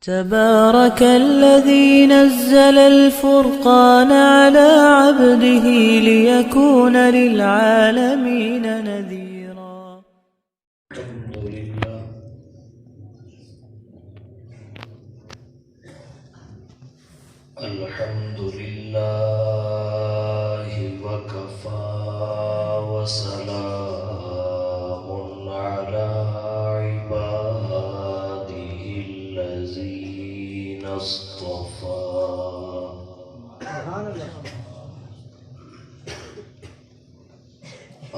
تبارك الذي نزل الفرقان على عبده ليكون للعالمين نذيرا. الحمد لله وكفى وسلام على عباده الذين اصطفى.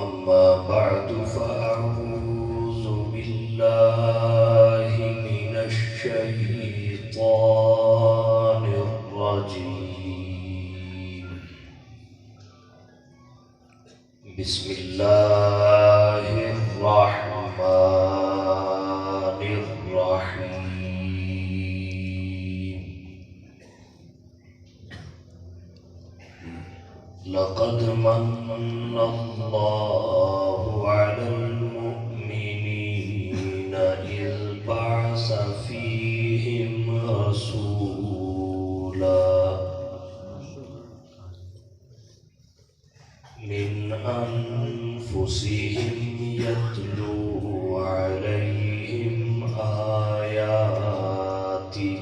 أما بعد فأعوذ بالله من الشيطان الرجيم. بسم الله الرحمن الرحيم. لقد من الله على المؤمنين إذ بعث فيهم رسولا من أنفسهم يتلو عليهم آياته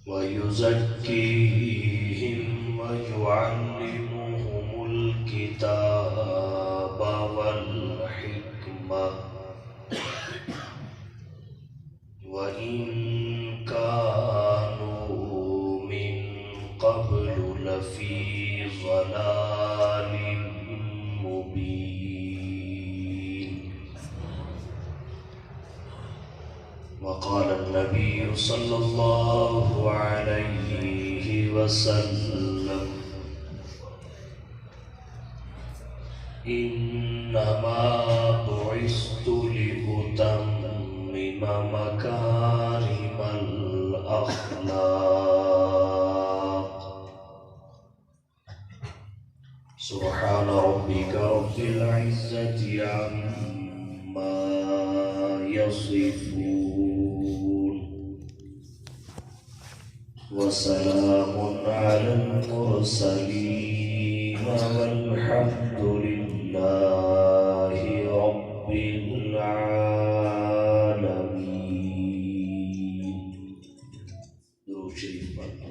ويزكيهم ويعلمهم الكتاب والحكمة وإن كانوا من قبل لفي ضلال مبين. وقال النبي صلى الله عليه وسلم: إنما بعثت لأتمم مكارم الأخلاق. سبحان ربك رب العزة عما يصفون وسلام على المرسلين والحمد لله رب العالمين. درود شریف پڑھیں.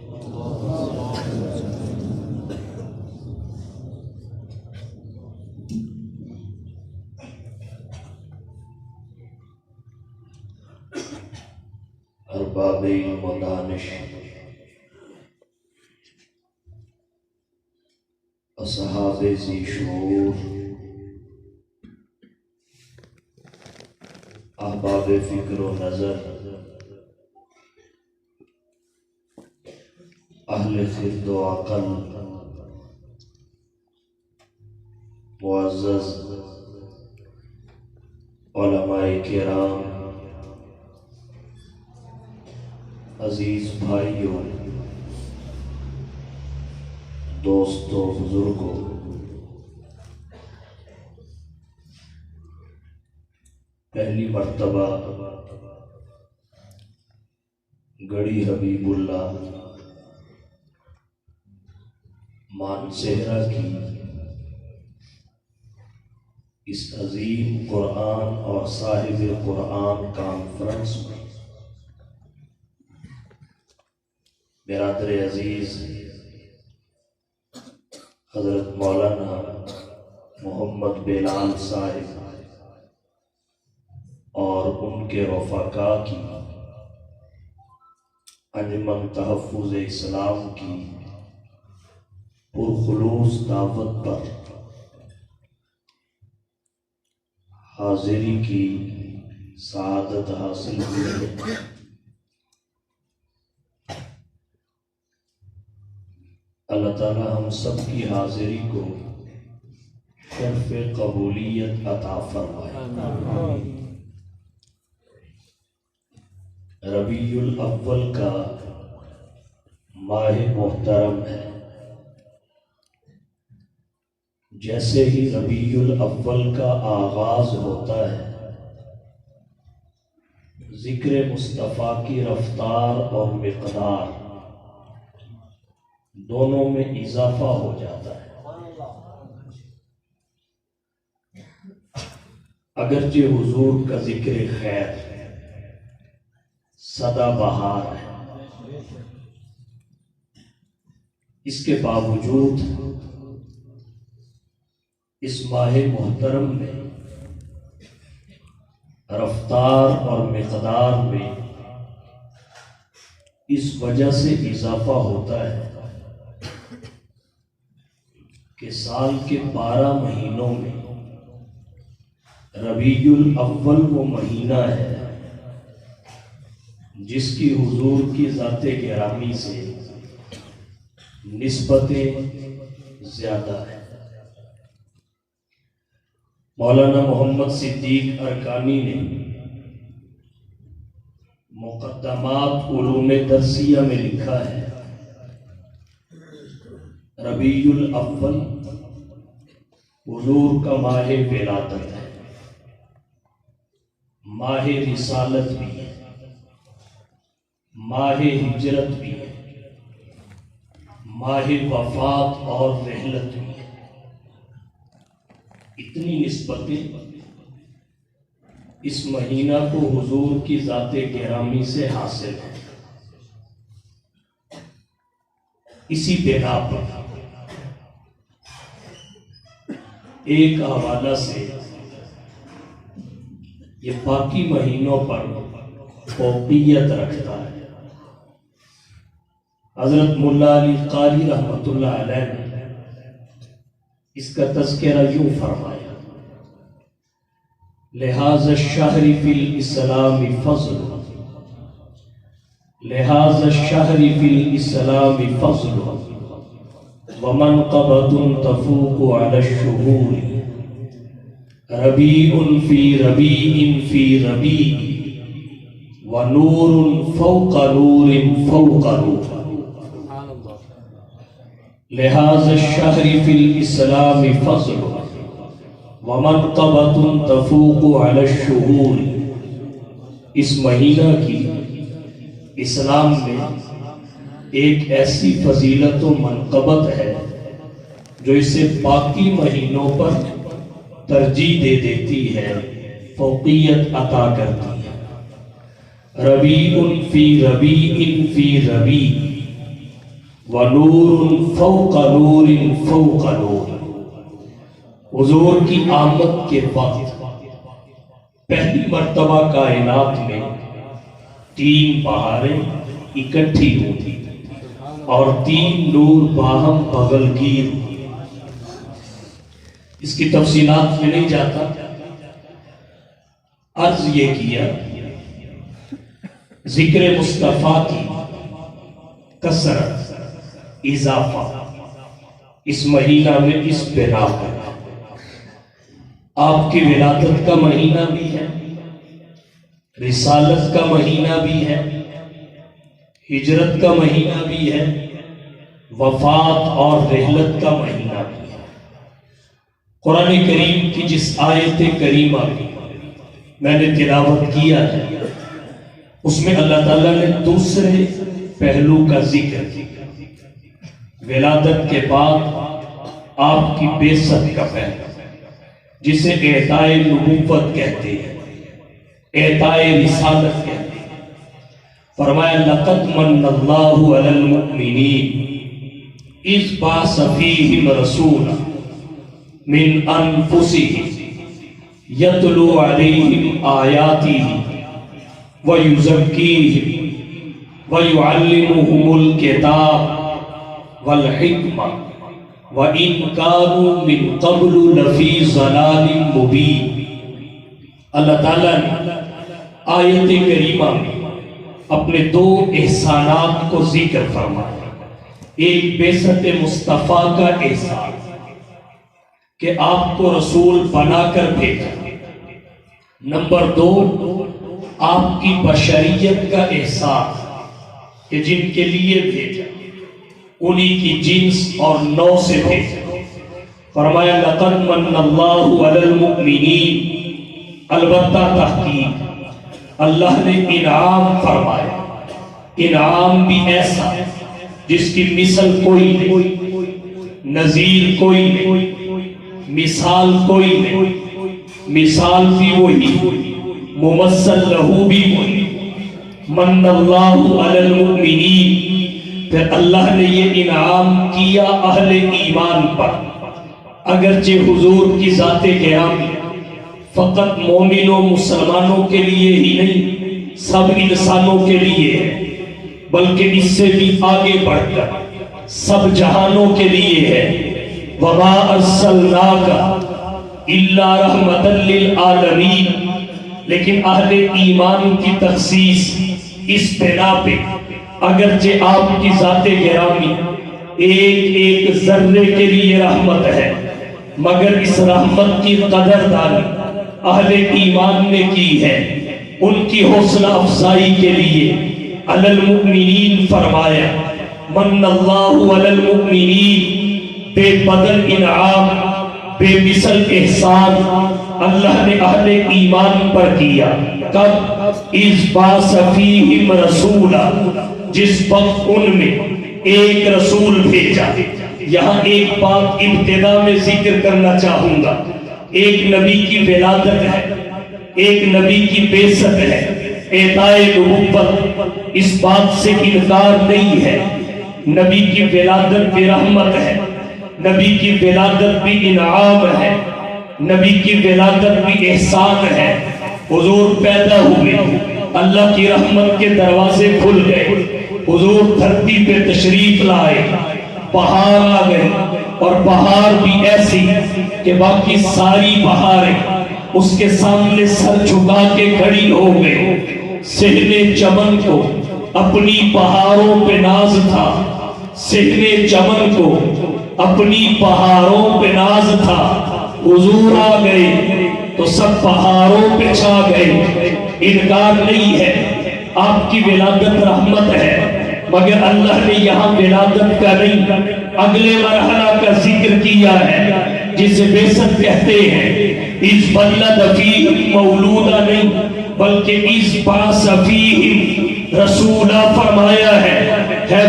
ارباب علم و دانش، اصحاب ذی شعور، احباب فکر و نظر، اہل خرد و عقل، معزز علماء کرام، عزیز بھائیوں، دوستوں، بزرگوں، پہلی مرتبہ گڑھی حبیب اللہ مانسہرہ کی اس عظیم قرآن اور صاحب قرآن کانفرنس میں برادر عزیز حضرت مولانا محمد بلال صاحب اور ان کے رفقا کی انجمن تحفظ اسلام کی پرخلوص دعوت پر حاضری کی سعادت حاصل ہوئی. اللہ تعالی ہم سب کی حاضری کو شرف قبولیت عطا فرمائے. ربیع الاول کا ماہ محترم ہے. جیسے ہی ربیع الاول کا آغاز ہوتا ہے ذکر مصطفیٰ کی رفتار اور مقدار دونوں میں اضافہ ہو جاتا ہے۔ اگرچہ حضور کا ذکر خیر سدا بہار ہے، اس کے باوجود اس ماہ محترم میں رفتار اور مقدار میں اس وجہ سے اضافہ ہوتا ہے کہ سال کے 12 مہینوں میں ربیع الاول وہ مہینہ ہے جس کی حضور کی ذات گرامی سے نسبتیں زیادہ ہیں۔ مولانا محمد صدیق ارکانی نے مقدمات علوم درسیہ میں لکھا ہے، ربیع الاول حضور کا ماہ ولادت ہے، ماہ رسالت بھی ہے، ماہ ہجرت بھی ہے، ماہ وفات اور رحلت بھی ہے۔ اتنی نسبتیں اس مہینہ کو حضور کی ذات گرامی سے حاصل ہیں۔ اسی بنا پر ایک حوالہ سے یہ باقی مہینوں پر فوقیت رکھتا ہے۔ حضرت مولا علی قاری رحمۃ اللہ علیہ نے اس کا تذکرہ یوں فرمایا، لہذا الشہر فی الاسلام فضل، لہذا الشہر فی الاسلام فضل ومنقبۃ تفوق علی الشہور، ربیع فی ربیع فی ربیع ونور فوق نور فوق نور، لہذا الشہر فی الاسلام فضل ومنقبۃ تفوق علی الشہور۔ اس مہینہ کی اسلام میں ایک ایسی فضیلت و منقبت ہے جو اسے باقی مہینوں پر ترجیح دے دیتی ہے، فوقیت عطا کرتی ہے۔ ربیع فی ربیع فی ربیع ونور فوق نور فوق نور۔ حضور کی آمد کے وقت پہلی مرتبہ کائنات میں 3 بہاریں اکٹھی ہوتی اور 3 نور باہم بغل گیر۔ اس کی تفصیلات میں نہیں جاتا، عرض یہ کیا ذکر مصطفیٰ کی کثرت، اضافہ اس مہینہ میں اس بنا پر آپ کی ولادت کا مہینہ بھی ہے، رسالت کا مہینہ بھی ہے، ہجرت کا مہینہ بھی ہے، وفات اور رحلت کا مہینہ بھی ہے۔ قرآن کریم کی جس آیت کریمہ کی میں نے تلاوت کیا ہے اس میں اللہ تعالیٰ نے دوسرے پہلو کا ذکر کیا، ولادت کے بعد آپ کی بعثت کا پہلو جسے اعطائے نبوت کہتے ہیں، اعطائے رسالت کہتے ہیں۔ فرمایا لقد من اللہ علی المؤمنین اذ بعث فیہم رسولا من انفسہم یتلو علیہم آیاتہ ویزکیہم ویعلمہم الکتاب والحکمہ وَإِن كَانُوا مِن قَبْلُ لَفِي ضَلَالٍ مُبِينٍ۔ اللہ تعالیٰ نے آیت کریمہ میں اپنے 2 احسانات کو ذکر فرمایا۔ ایک بعثت مصطفیٰ کا احسان کہ آپ کو رسول بنا کر بھیجا، نمبر 2 آپ کی بشریت کا احسان کہ جن کے لیے بھیجا انہی کی جنس اور نو سے بھیجا۔ فرمایا لقد من اللہ علی المؤمنین، البتہ تحقیق اللہ نے انعام فرمایا، انعام بھی ایسا جس کی مثل کوئی نہیں، نظیر کوئی نہیں، مثال کوئی نہیں، مثال بھی وہی، ممثل لہو بھی وہی، من اللہ علی المؤمنین، پھر اللہ نے یہ انعام کیا اہل ایمان پر۔ اگرچہ حضور کی ذات گرامی فقط مومنوں مسلمانوں کے لیے ہی نہیں، سب انسانوں کے لیے ہے، بلکہ اس سے بھی آگے بڑھ کر سب جہانوں کے لیے ہے۔ وَمَا أَرْسَلْنَاكَ إِلَّا رَحْمَةً لِلْعَالَمِينَ، لیکن اہل ایمان کی تخصیص اس بنا پہ، اگرچہ آپ کی ذات گرامی ایک ایک ذرے کے لیے رحمت ہے، مگر اس رحمت کی قدردانی اہل ایمان نے کی ہے۔ ان کی حوصلہ افزائی کے لیے علی المؤمنین فرمایا، من اللہ علی المؤمنین، بے بدل انعام، بے مثل احسان اللہ نے اہل ایمان پر کیا۔ کب؟ اذ بعث فیہم رسولا، جس وقت ان میں ایک رسول بھیجا۔ یہاں ایک بات ابتدا میں ذکر کرنا چاہوں گا، ایک نبی کی ولادت ہے، ایک نبی کی بعثت ہے، اعطائے نبوت، اس بات سے انکار نہیں ہے۔ نبی کی ولادت بھی رحمت ہے، نبی کی ولادت بھی انعام ہے، نبی کی ولادت بھی احسان ہے۔ حضور پیدا ہوئے، اللہ کی رحمت کے دروازے کھل گئے، حضور دھرتی پہ تشریف لائے، بہار آ گئے، اور بہار بھی ایسی کہ باقی ساری بہاریں اس کے سامنے سر جھکا کے کھڑی ہو گئے۔ صحن چمن کو اپنی بہاروں پہ ناز تھا، صحن چمن کو اپنی بہاروں پہ ناز تھا، حضور آ گئے تو سب بہاروں پہ چھا گئے۔ انکار نہیں ہے، آپ کی ولادت رحمت ہے، مگر اللہ نے یہاں ولادت کا نہیں، اگلے مرحلہ کا ذکر کیا ہے جسے بعثت کہتے ہیں۔ اس ولد فیہم مولودا نہیں، بلکہ اس بعث فیہم رسولا فرمایا ہے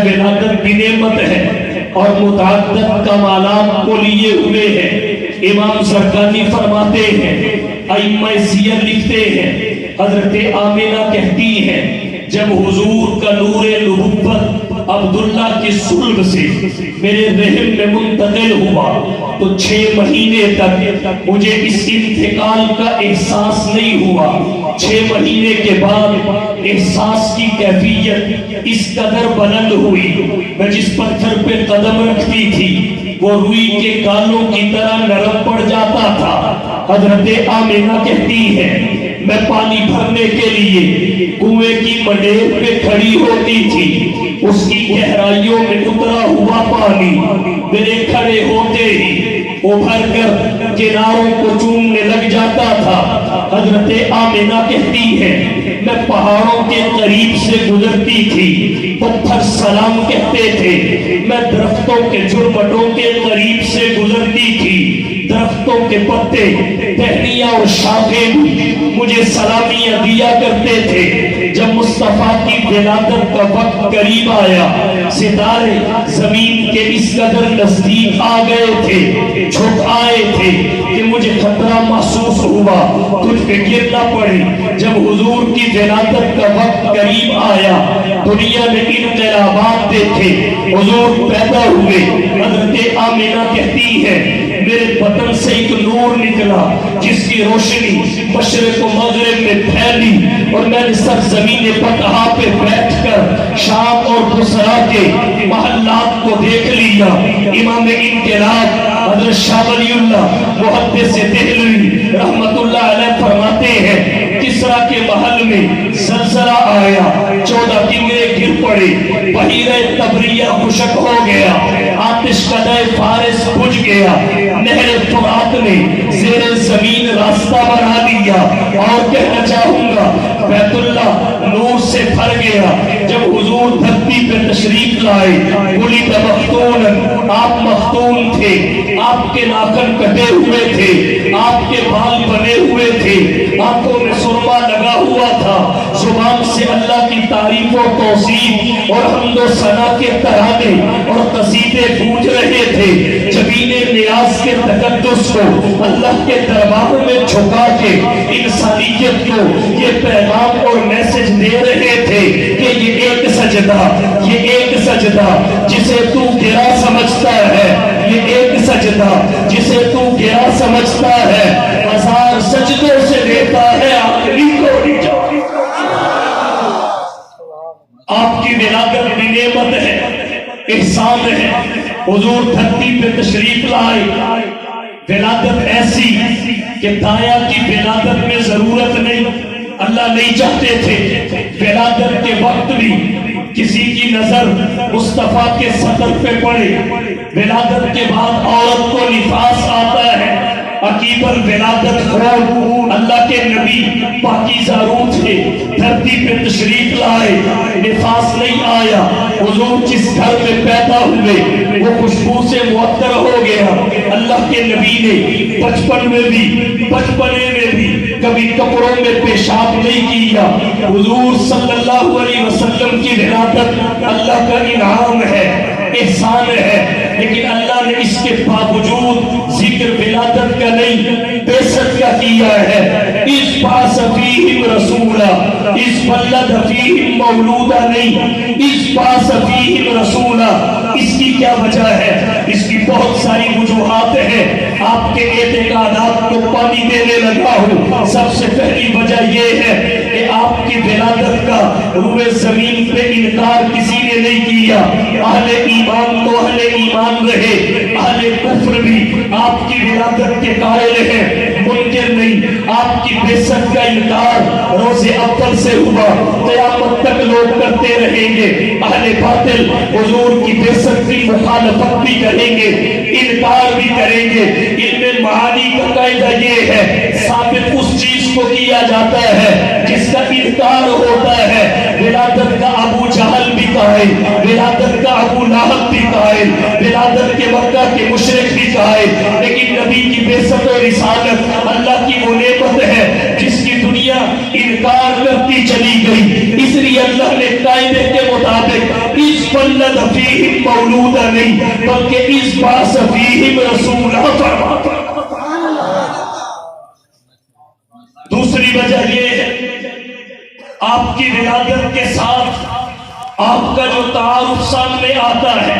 ولادت بھی نعمت ہے اور متعدد کمالات کو لیے ہوئے ہیں۔ امام زرقانی فرماتے ہیں، ائمہ سیر لکھتے ہیں، حضرت آمنہ کہتی ہیں جب حضور کا نور نبوت عبداللہ کی صلب سے میرے رحم میں منتقل ہوا تو 6 مہینے تک مجھے اس انتقال کا احساس نہیں ہوا۔ 6 مہینے کے بعد احساس کی کیفیت اس قدر بلند ہوئی، میں جس پتھر پہ قدم رکھتی تھی وہ روئی کے کالوں کی طرح نرم پڑ جاتا تھا۔ حضرت آمنہ کہتی ہے میں پانی بھرنے کے لیے کنویں کی مڈیر پہ کھڑی ہوتی تھی، اس کی گہرائیوں میں اترا ہوا پانی میرے کھڑے ہوتے ہی ابھر کر کناروں کو چومنے لگ جاتا تھا۔ حضرت آمنہ کہتی ہے میں پہاڑوں کے قریب سے گزرتی تھی، پتھر سلام کہتے تھے، میں درختوں کے جھرمٹوں کے قریب سے گزرتی تھی، درختوں کے پتے، ٹہنیاں اور شاخیں مجھے سلامیاں دیا کرتے تھے۔ جب مصطفیٰ کی ولادت کا وقت قریب آیا، ستارے زمین کے اس قدر نزدیک آ گئے تھے، جھک آئے تھے کہ مجھے خطرہ محسوس ہوا تجھ پہ گر نہ پڑے۔ جب حضور کی ولادت کا وقت قریب آیا، دنیا نے انقلابات دیکھے، حضور پیدا ہوئے۔ حضرت آمنہ کہتی ہے میرے بدن سے ایک نور نکلا جس کی روشنی مشرق و مغرب میں پھیلی، اور میں نے سرزمین بطحا پہ بیٹھ کر شام اور بصرا کے محلات کو دیکھ لیا۔ امام انقلاب حضرت شاہ ولی اللہ محدث دہلوی رحمت اللہ علیہ فرماتے ہیں کسرا کے محل میں زلزلہ آیا، 14 کنگرے گر پڑے، بحیرہ تبریہ خشک ہو گیا، آتش کدہ فارس بجھ گیا، نہر فرات نے زیر زمین راستہ بنا دیا، اور کہنا چاہوں گا بیت اللہ نور سے بھر گیا۔ جب حضور دھرتی پہ تشریف لائے، ولد مختون، آپ مختون تھے، آپ کے ناخن کٹے ہوئے تھے، آپ کے بال بنے ہوئے تھے، آنکھوں میں سرما لگا ہوا تھا، پاک سے اللہ کی تعریف و توصیف اور حمد و ثنا کے ترانے اور قصیدے گونج رہے تھے، جبین نیاز کے تقدس کو اللہ کے دربار میں جھکا کے انسانیت کو یہ پیغام اور میسج دے رہے تھے کہ یہ ایک سجدہ جسے تو گرا سمجھتا ہے، یہ ایک سجدہ جسے تو گرا سمجھتا ہے، ہزار سجدوں سے دیتا ہے آخری کو نجات۔ آپ کی ولادت بھی نعمت ہے، احسان ہے۔ حضور دھرتی پہ تشریف لائے، ولادت ایسی کہ دایا کی ولادت میں ضرورت نہیں، اللہ نہیں چاہتے تھے ولادت کے وقت بھی کسی کی نظر مصطفیٰ کے سطر پہ پڑے۔ ولادت کے بعد عورت کو نفاس آتا ہے، عقیب الولادت خون اللہ کے نبی پاکیزہ روح تھے، دھرتی پہ تشریف لائے، نفاس نہیں آیا۔ حضور جس گھر میں پیدا ہوئے وہ خوشبو سے معطر ہو گیا۔ اللہ کے نبی نے بچپنے میں بھی کبھی کپڑوں میں پیشاب نہیں کیا۔ حضور صلی اللہ علیہ وسلم کی ولادت اللہ کا انعام ہے، احسان ہے، لیکن اللہ نے اس کے باوجود ذکر ولادت کا نہیں، بعثت کا کیا ہے۔ اس بعث فیہم رسولا، اس ولد فیہم مولودا نہیں، اس بعث فیہم رسولا۔ اس کی کیا وجہ ہے؟ اس کی بہت ساری وجوہات ہیں، آپ کے اعتقادات کو پانی دینے لگا ہوں۔ سب سے پہلی وجہ یہ ہے کہ آپ کی ولادت کا روئے زمین پہ انکار کسی نے نہیں کیا۔ اہل ایمان تو اہل ایمان رہے، اہل کفر بھی آپ کی ولادت کے قائل ہیں، منکر نہیں۔ آپ کی بعثت کا انکار روز اول سے ہوا، قیامت تک لوگ کرتے رہیں گے۔ اہل باطل حضور کی بعثت کی مخالفت بھی کریں گے، انکار بھی کریں گے۔ علم معانی کا قاعدہ یہ ہے، ثابت اس چیز کو کیا جاتا ہے جس کا انکار ہوتا ہے۔ ولادت کا ابو جہل بھی قائل، ولادت کا ابو لہب بھی قائل، ولادت کے مکہ کے مشرک بھی قائل، لیکن نبی کی بعثت و رسالت اللہ کی وہ نعمت ہے جس کی دنیا انکار کرتی چلی گئی۔ اس لیے اللہ نے قاعدے کے مطابق اس ولد فیہم مولودا نہیں بلکہ اس بعث فیہم رسولا فرمایا۔ دوسری وجہ یہ ہے، آپ کی ولادت کے ساتھ آپ کا جو تعارف سامنے آتا ہے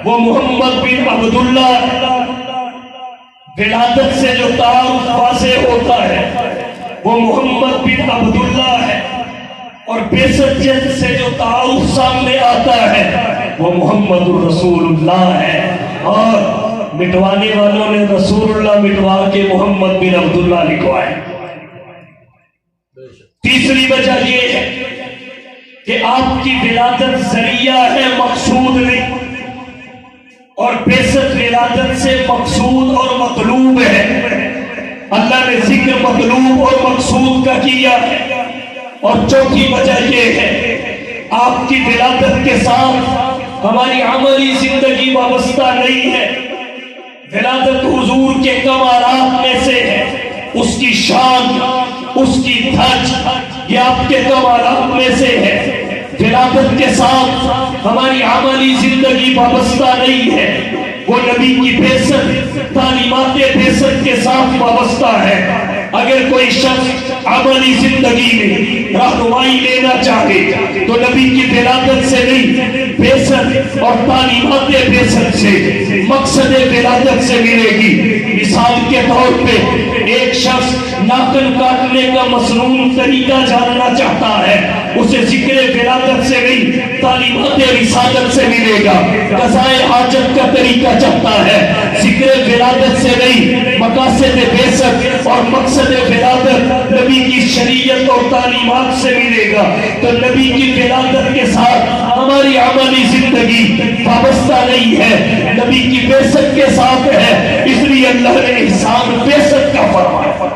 وہ محمد بن عبداللہ۔ ولادت سے جو تعارف واضح ہوتا ہے وہ محمد بن عبداللہ ہے، اور بعثت سے جو تعارف سامنے آتا ہے وہ محمد الرسول اللہ ہے۔ اور مٹوانے والوں نے رسول اللہ مٹوا کے محمد بن عبداللہ لکھوائے۔ تیسری وجہ یہ ہے کہ آپ کی ولادت ذریعہ ہے، مقصود نہیں، اور بعثت ولادت سے مقصود اور مطلوب ہے۔ اللہ نے ذکر مطلوب اور مقصود کا کیا ہے۔ اور چوتھی وجہ یہ ہے، آپ کی ولادت کے ساتھ ہماری عملی زندگی وابستہ نہیں ہے۔ ولادت حضور کے کمالات میں سے ہے، اس کی شان، اس کی دھج، یہ آپ کے کمالات میں سے ہے۔ ولادت کے ساتھ ہماری عملی زندگی وابستہ نہیں ہے، وہ نبی کی بعثت، تعلیمات بعثت کے ساتھ وابستہ ہے۔ اگر کوئی شخص عملی زندگی میں رہنمائی لینا چاہے تو نبی کی ولادت سے نہیں، بعثت اور تعلیمات بعثت سے، مقصد ولادت سے ملے گی۔ مثال کے طور پہ ایک شخص ناخن کاٹنے کا مسنون طریقہ جاننا چاہتا ہے، اسے ذکر ولادت سے نہیں، تعلیمات رسالت سے ملے گا۔ قضائے حاجت کا طریقہ چاہتا ہے، ذکر ولادت سے نہیں، مقاصد بعثت اور مقصد ولادت نبی کی شریعت اور تعلیمات سے ملے گا۔ تو نبی کی ولادت کے ساتھ ہماری عملی زندگی وابستہ نہیں ہے، نبی کی بعثت کے ساتھ ہے۔ اس لیے اللہ نے احسان بعثت کا فرمایا۔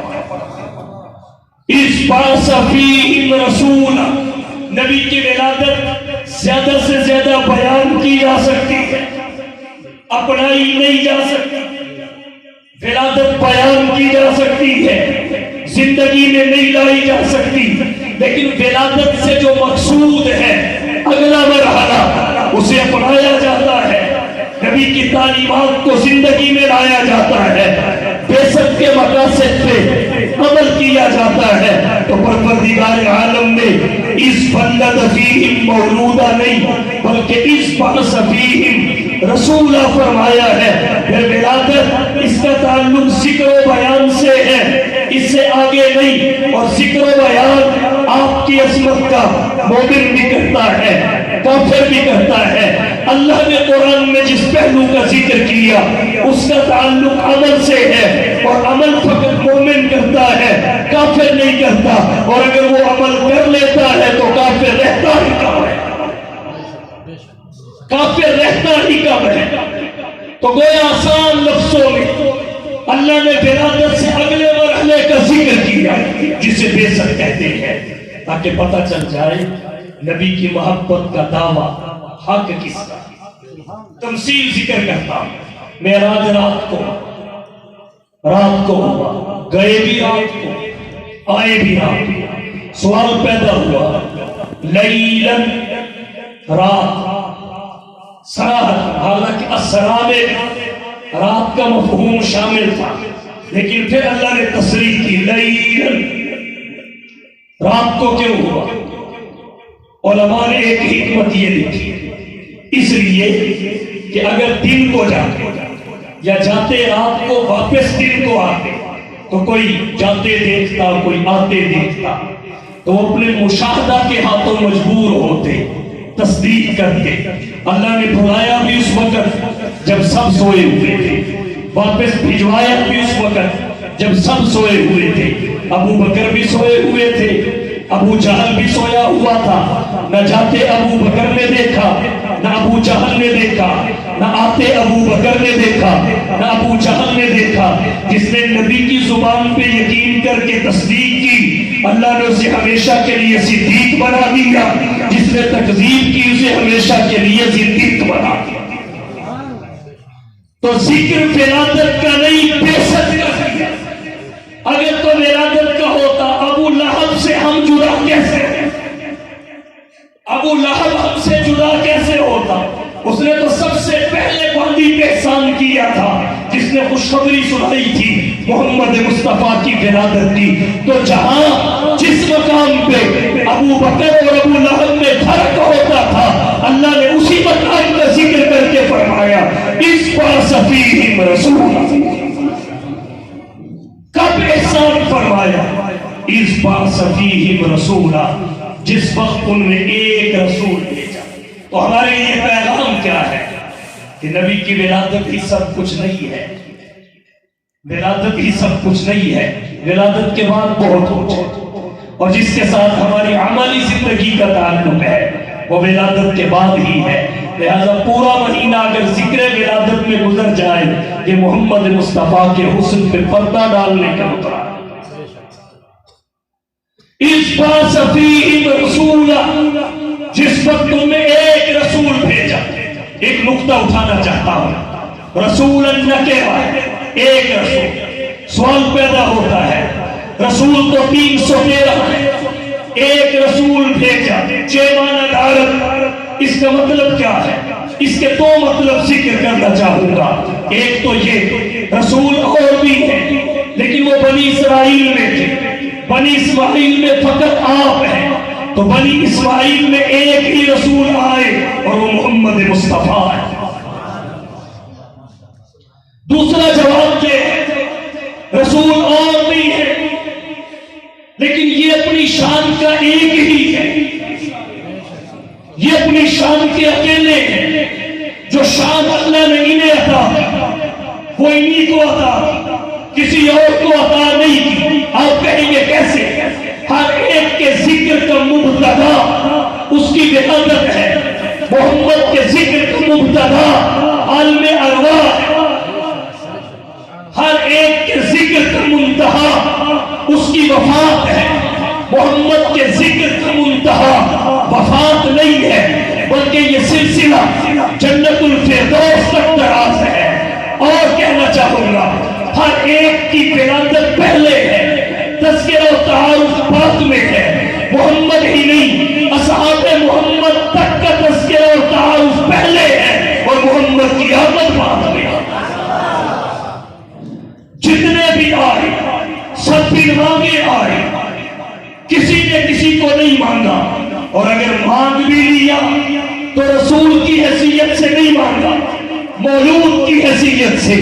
اس بعث فیہم رسولا، نبی کی ولادت زیادہ سے زیادہ بیان کی جا سکتی ہے، اپنائی نہیں جا سکتی۔ ولادت بیان کی جا سکتی ہے، زندگی میں نہیں لائی جا سکتی، لیکن ولادت سے جو مقصود ہے اگلا مرحلہ اسے اپنایا جاتا ہے، نبی کی تعلیمات کو زندگی میں لایا جاتا ہے، بعثت کے مقاصد پہ عمل کیا جاتا ہے، تو پروردگار عالم نے اس بلد فیہم مولودا نہیں بلکہ اس بعث فیہم رسولہ فرمایا ہے۔ پھر ولادت اس کا تعلق ذکر و بیان سے ہے، اس سے آگے نہیں، اور ذکر و بیان آپ کی عظمت کا مومن بھی کرتا ہے، کافر بھی کرتا ہے۔ اللہ نے قرآن میں جس پہلو کا ذکر کیا اس کا تعلق عمل سے ہے، اور عمل فقط مومن کرتا ہے، کافر نہیں کرتا، اور اگر وہ عمل کر لیتا ہے تو کافر رہتا ہی کم ہے، کافر رہتا ہی کم ہے۔ تو گویا آسان لفظوں میں اللہ نے ولادت سے اگلے مرحلے کا ذکر کیا جسے بعثت کہتے ہیں، تاکہ پتہ چل جائے نبی کی محبت کا دعویٰ حق کس کا۔ تمثیل ذکر کرتا ہوں، معراج رات کو ہوا، گئے بھی رات کو، آئے بھی رات کو۔ سوال پیدا ہوا، لیلاً رات، سراحت، حالانکہ اسرا میں رات کا مفہوم شامل تھا، لیکن پھر اللہ نے تصریح کی لیلاً، رات کو کیوں ہوا؟ علماء نے ایک حکمت یہ لکھی، اس لیے کہ اگر دن کو جاتے یا جاتے رات کو واپس دن کو آتے تو کوئی جاتے دیکھتا، کوئی آتے دیکھتا، تو وہ اپنے مشاہدہ کے ہاتھوں مجبور ہوتے، تصدیق کرتے۔ اللہ نے بلایا بھی اس وقت جب سب سوئے ہوئے تھے، واپس بھجوایا بھی اس وقت جب سب سوئے ہوئے تھے۔ ابو بکر بھی سوئے ہوئے تھے، ابو جہل بھی سویا ہوا تھا، نہ جاتے ابو بکر نے دیکھا، نہ ابو جہل نے دیکھا، نہ آتے ابو بکر نے دیکھا، نہ ابو جہل نے دیکھا۔ جس نے نبی کی زبان پہ یقین کر کے تصدیق کی، اللہ نے اسے ہمیشہ کے لیے صدیق بنا دیا، جس نے تکذیب کی اسے ہمیشہ کے لیے زندیق بنا دیا۔ تو ذکر ولادت کا نہیں، بعثت کا ذکر۔ اگر تو ولادت کا ہوتا، ابو لہب سے ہم جدا کیسے ہیں؟ ابو لہب ہم سے جدا کیسے ہوتا؟ اس نے تو سب سے پہلے باندھی پہ احسان کیا تھا، جس نے خوشخبری سنائی تھی محمد مصطفیٰ کی ولادت کی۔ تو جہاں جس مقام پہ ابو بکر اور ابو لہب میں فرق ہوتا تھا، اللہ نے اسی مقام کا ذکر کر کے فرمایا، اس بعث فیہم رسولا۔ کب احسان فرمایا؟ اس بعث فیہم رسولا، جس وقت ان میں ایک رسول بھیجا۔ تو ہمارے لیے پیغام کیا ہے کہ نبی کی ولادت ہی سب کچھ نہیں ہے، ولادت ہی سب کچھ نہیں ہے، ولادت کے بعد بہت کچھ ہے، اور جس کے ساتھ ہماری عملی زندگی کا تعلق ہے وہ ولادت کے بعد ہی ہے۔ لہذا پورا مہینہ اگر ذکر ولادت میں گزر جائے، یہ محمد مصطفیٰ کے حسن پہ پردہ ڈالنے کا اترا۔ اس بعث فیہم رسولا، جس وقت تم نے ایک رسول بھیجا۔ ایک نقطہ اٹھانا چاہتا ہوں، رسول نکرہ، ایک رسول۔ سوال پیدا ہوتا ہے، رسول تو 313 ہے، ایک رسول بھیجا، چیوانہ دارت، اس کا مطلب کیا ہے؟ اس کے دو مطلب ذکر کرنا چاہوں گا۔ ایک تو یہ، رسول اور بھی ہیں لیکن وہ بنی اسرائیل میں تھے، بنی اسماعیل میں فقط آپ ہیں، تو بنی اسماعیل میں ایک ہی رسول آئے اور وہ محمد مصطفیٰ ہے۔ دوسرا جواب یہ ہے، رسول اور بھی ہے لیکن یہ اپنی شان کا ایک ہی ہے، یہ اپنی شان کے اکیلے ہیں۔ جو شان اللہ نے انہیں عطا وہ انہی کو عطا، کسی اور کو عطا نہیں کی۔ آپ کہیں گے کیسے؟ ہر ایک کے ذکر کا مبتدا اس کی ولادت ہے، محمد کے ذکر کا مبتدا عالم ارواح ہے، ہر ایک کے ذکر کا منتہا اس کی وفات ہے۔ محمد کے ذکر کا منتہا وفات نہیں ہے، بلکہ یہ سلسلہ جنت الفردوس تک دراز ہے۔ اور کہنا چاہوں گا، ہر ایک کی ولادت پہلے ہے، تذکرہ و تعارف بعد میں ہے، محمد ہی نہیں، اصحاب محمد تک کا تذکرہ اور تعارف پہلے ہے اور محمد کی آمد بعد میں۔ جتنے بھی آئے سب بھی مانگے آئے، کسی نے کسی کو نہیں مانگا، اور اگر مانگ بھی لیا تو رسول کی حیثیت سے نہیں مانگا، مولود کی حیثیت سے،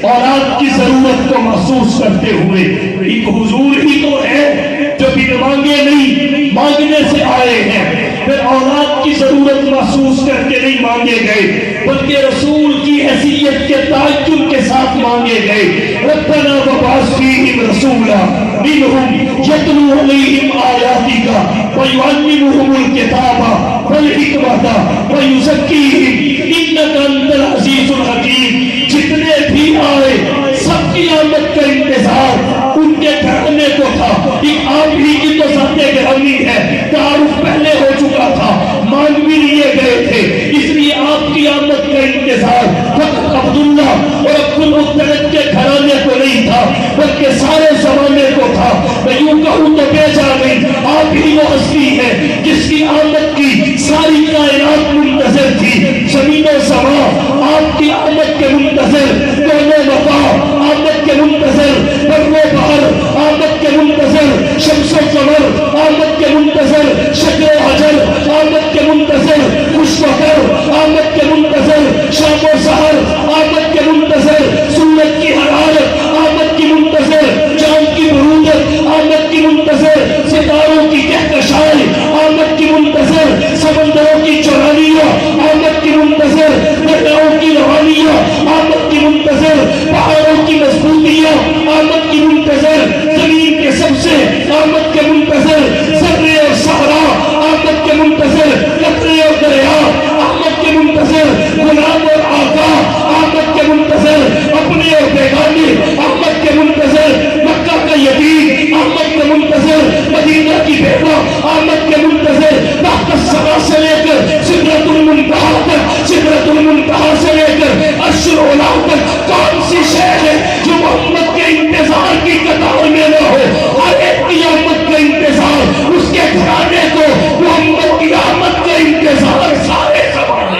اولاد کی ضرورت کو محسوس کرتے ہوئے۔ ایک حضور ہی تو ہے جو بن مانگے نہیں، مانگنے سے آئے ہیں، پھر اولاد کی ضرورت محسوس کر کے نہیں مانگے گئے بلکہ رسول کی حیثیت کے تعجب کے ساتھ مانگے گئے۔ ربنا وبعث فیہم رسولا منہم یتلو علیہم آیاتک ویعلمہم الکتاب والحکمۃ ویزکیہم انک انت العزیز الحکیم۔ جتنے بھی آئے سب کی آمد کا انتظار ان کے گھرانے کو تھا۔ ایک آپ ہی کی تو ذات گرامی ہے، تعارف پہلے ہو چکا تھا، مانگ بھی لیے گئے تھے، اس لیے آپ کی آمد کا انتظار فقط عبداللہ اور عبد المطلب کے گھرانے کو نہیں تھا بلکہ سارے زمانے کو تھا۔ میں یوں کہوں تو بے جا نہیں، آپ ہی وہ ہستی ہے جس کی آمد کی ساری کائنات منتظر تھی۔ زمین و سما آپ کی آمد کے منتظر، دونوں وفا آمد کے منتظر، برو بحر آمد کے منتظر، شمس و قمر آمد کے منتظر، شجر و حجر آمد کے منتظر، خوش و کر آمد کے منتظر، شام و سحر آمد کے منتظر، سورج کی حرارت آمد کی منتظر، چاند کی برودت آمد کی منتظر، ستاروں کی کہکشائی آمد کی منتظر، سمندروں کی چرانیاں آمد کی منتظر، دریاؤں کی روانیاں آمد کی منتظر، پہاڑوں کی مضبوطیاں آمد کی منتظر، زمین کے سب سے آمد کے منتظر، ذرے اور صحرا آمد کے منتظر، قطرے اور دریا آمد کے منتظر، غلام اور آقا آمد کے منتظر، اپنے اور بیگانے آمد کے منتظر، مکہ کا یتیم آمد کے منتظر، مدینہ کی بیوہ آمد کے منتظر، تحت السما سے لے کر سدرۃ المنتہا تک، سدرۃ المنتہا سے لے کر عرش العلا تک کون سی شے ہے جو محمد کے انتظار کی قطار میں نہ ہو؟ ہر ایک کی آمد کا انتظار، اس کے گھرانے کو محمد کی آمد کا انتظار، سارے زمانے۔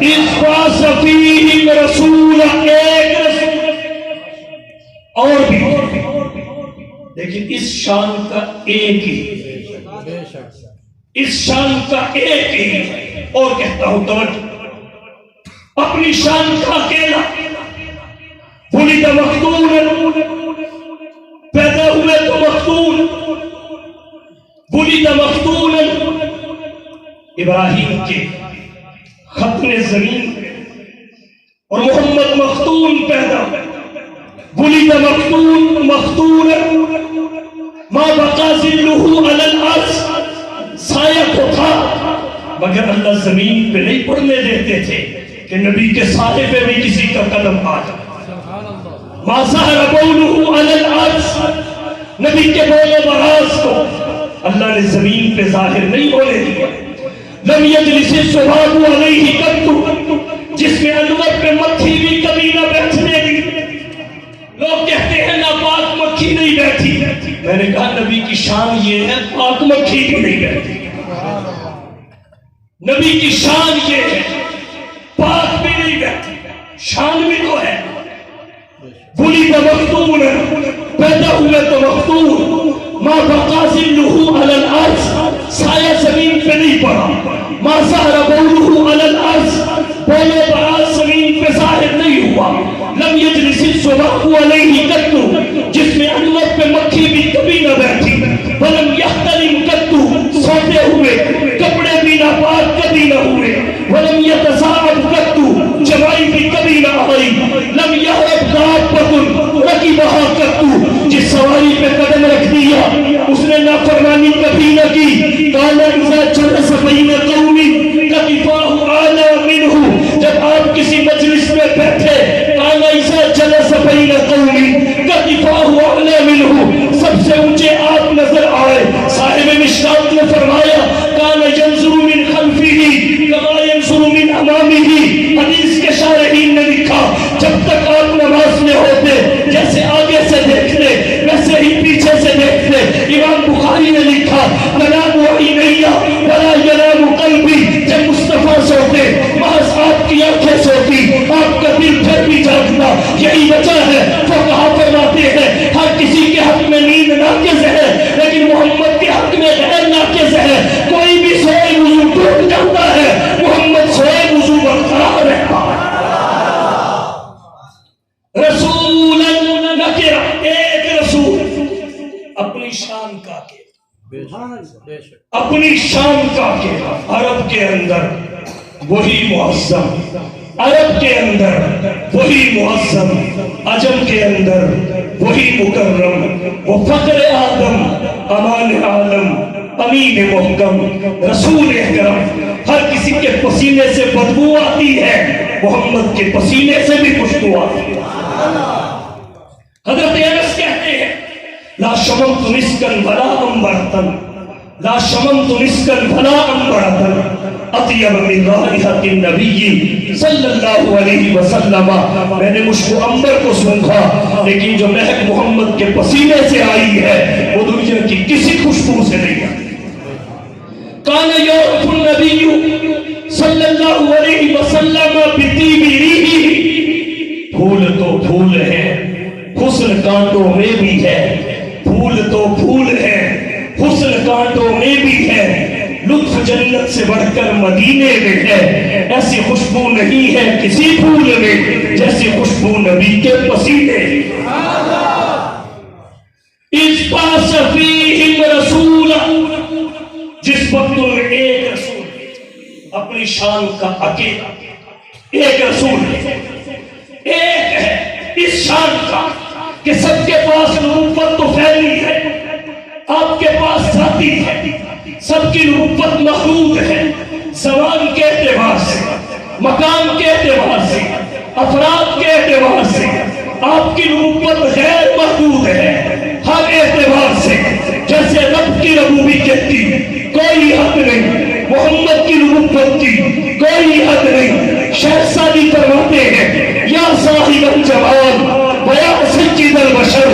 اس فیہم رسول، ایک رسول اور بھی، لیکن اس شان کا ایک ہی، اس شان کا ایک ہی، اور کہتا ہوں توجہ، اپنی شان کا اکیلا، ولد مختون، پیدا ہوئے تو مختون، ولد مختون، ابراہیم کے ختم زمین اور محمد مختون پیدا، ولد مختون، مختون ما بقا ظلہ علی الارض، سایہ تو تھا مگر اللہ زمین پہ نہیں پڑنے دیتے تھے کہ نبی کے سایہ پہ بھی کسی کا قدم آ جائے۔ ما ظہر بولہ علی الارض، نبی کے بول و براز کو اللہ نے زمین پہ ظاہر نہیں ہونے دیا۔ لم یجلس السحاب علیہ قط، جس میں انور پہ مکھی بھی کبھی نہ بیٹھنے دی۔ لوگ کہتے ہیں ناپاک مکھی نہیں بیٹھی، میں نے کہا نبی کی شان یہ ہے پاک مکھی بھی نہیں بیٹھی۔ نبی کی شان یہ ہے پاک بھی نہیں بیٹھی، شان بھی تو ہے۔ ولد مختون، پیدا ہوئے تو مختون، ما بقا ظلہ علی الارض، سایہ زمین پہ نہیں پڑا۔ ما ظہر بولہ علی الارض، بول و براز زمین پہ ظاہر نہیں ہوا۔ لم یجلس السحاب علیہ قط، جس میں انور پہ مکھی بھی کبھی نہ بیٹھی۔ ولم یحتلم قط، سوتے ہوئے کپڑے بھی ناپاک کبھی نہ ہوئے۔ ولم یتصاعد قط، جوائی بھی کبھی نہ آئی۔ لم یہرب دابۃ رکبہا قط، جس سواری پہ قدم رکھ دیا اس نے نافرمانی کبھی نہ کی۔ قال اذا جلس بین قوم کتفاہ اعلی منہ، جب آپ کسی مجلس میں بیٹھے، قال اذا جلس بین قوم کتفاہ اعلی منہ، سب سے اونچے آپ نظر آئے۔ صاحب مشکات نے اپنی شان کا کہا، عرب کے اندر وہی معظم، عرب کے اندر وہی معظم، عجم کے اندر وہی مکرم، وہ فخر آدم، امان عالم، امین محکم، رسول اکرم۔ ہر کسی کے پسینے سے بدبو آتی ہے، محمد کے پسینے سے بھی خوشبو آتی ہے۔ حضرت انس کہتے ہیں لا شممت مسکن ولا عنبرۃ، لا شممت مسکن ولا عنبرۃ اطیب من رائحۃ النبی صلی اللہ علیہ وسلم۔ میں نے مشک عنبر کو سونگا، لیکن جو مہک محمد کے پسینے سے آئی ہے وہ دنیا کی کسی خوشبو سے نہیں آئی۔ کان یعرف النبی صلی اللہ علیہ وسلم بطیب ریحہ، پھول تو پھول ہے، حسن کانٹوں میں بھی ہے، پھول تو پھول ہے، حسن کانٹوں میں بھی ہے، لطف جنت سے بڑھ کر مدینے میں ہے، ایسی خوشبو نہیں ہے کسی پھول میں جیسی خوشبو نبی کے پسینے۔ اس پاس فیہم رسول، جس وقت میں ایک رسول اپنی شان کا عقیدہ، ایک رسول ایک ہے اس شان کا کہ سب کے پاس نبوت تو پھیلی ہے، آپ کے پاس ذاتی ہے، سب کی نبوت محدود ہے، زمان کے اعتبار سے، مکان کے اعتبار سے، افراد کے اعتبار سے آپ کی نبوت غیر محدود ہے، ہر اعتبار سے۔ جیسے رب کی ربوبیت کی کوئی حد نہیں، محمد کی نبوت کی کوئی حد نہیں۔ شہزادی فرماتے ہیں یا صاحب الجمال ویا سجد البشر،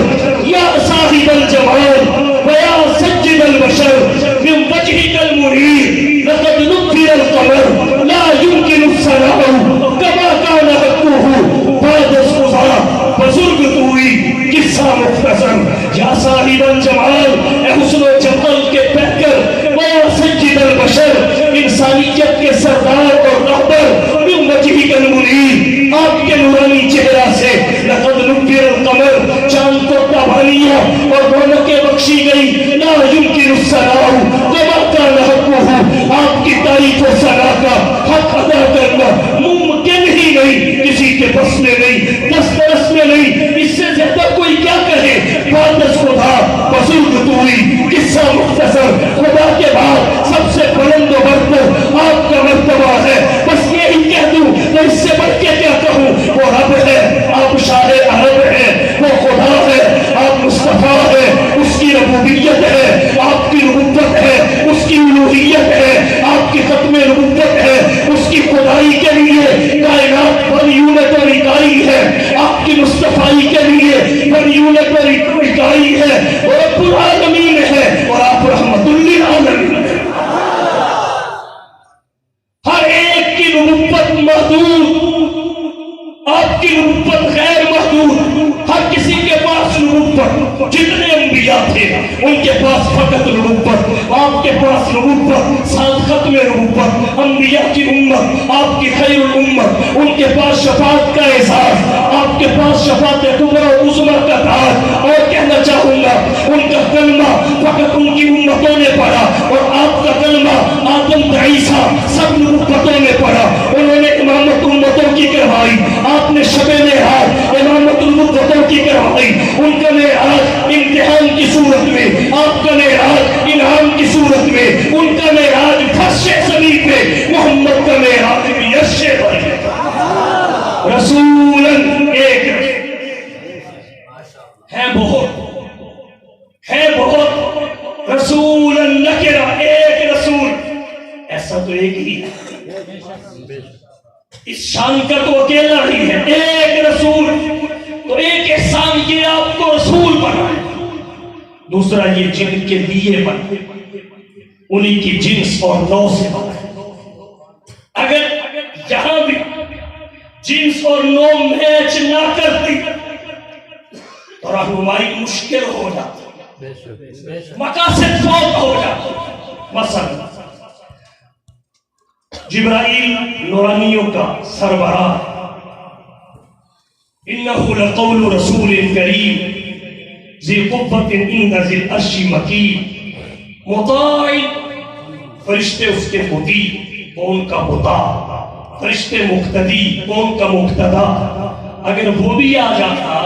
یا صاحب الجمال ویا سجد البشر، من وجهك المنير لقد نكر القمر لا يمكن السلام كما كان حقه بعد الصفا، بزرگ توئی قصہ مختصر۔ یا صاحب الجمال، اے حسن و جمال کے پیکر، ویا سجد البشر، انسانیت کے سردار اور رہبر، من وجهك المنير، آپ کے نورانی چہرہ سے لقد نکر القمر، چاند کو تابانیاں اور رونقیں بخشی گئی، لا يمكن السلام كما كان حقه، آپ کی تعریف و ثنا کا حق ادا کرنا ممکن ہی نہیں، کسی کے بس میں نہیں، دسترس میں نہیں۔ اس سے زیادہ کوئی کیا کہے، بادس خدا بزرگ توئی قصہ مختصر، خدا کے بعد سب سے بلند و برتر آپ کا مرتبہ ہے، بس یہی کہہ دوں تو اس سے بڑھ کے کیا کہوں، وہ رب ہے، آپ شاہ عرب ہے، وہ خدا ہے، آپ مصطفیٰ ہے، اس کی ربوبیت ہے، آپ کی نبوت ہے، اس کی الوہیت ہے، آپ کی ختم نبوت ہے، اس کی خدائی کے لیے کائنات پر یونت اور اکائی ہے، آپ کی مصطفیٰ کے لیے پر یونت اور اکائی ہے، وہ رب العالمین ہے اور آپ رحمت للعالمین ہے۔ ہر ایک کی نبوت محدود، آپ کی نبوت غیر محدود، ہر کسی کے پاس نبوت، جتنے انبیاء تھے ان کے پاس فقط نبوت، آپ کے پاس نبوت ساتھ ختم نبوت، انبیاء کی امت آپ کی خیر الامت، ان کے پاس شفاعت کا احساس، آپ کے پاس شفاعت کبریٰ و عظمیٰ کا تاج۔ اور کہنا چاہوں گا ان کا کلمہ فقط ان کی امتوں نے پڑھا، اور آپ کا کلمہ آدم تا عیسیٰ سب نبوتوں نے پڑھا، انہوں نے امامت امتوں کی کروائی، آپ نے شب معراج امامت امتوں کی کروائی، ان کا معراج امتحان کی صورت میں، آپ کا معراج انعام کی صورت میں، ان کا معراج فرش زمین پہ، محمد کا معراج بھی عرش پر ہے۔ رسولاً ایک ہے، بہت رسولاً نکرہ، ایک رسول، ایسا تو ایک ہی ہے، اس شان کا تو اکیلا ہی ہے، ایک رسول۔ تو ایک احسان یہ آپ کو رسول بنائے، دوسرا یہ جن کے لیے بنائے، انہی کی جنس اور نو سے بنائے۔ اگر یہاں بھی جنس اور نو میچ نہ کرتی تو رہنمائی مشکل ہو جاتی، مقاصد فوت ہو جاتی۔ مثلا جبرائیل نورانیوں کا سربراہ، انہ لقول رسول کریم ذی قوۃ عند ذی العرش مکین، مطاع، فرشتے اس کے مطیع، کون کا مطاع، فرشتے مقتدی، کون کا مقتدا۔ اگر وہ بھی آ جاتا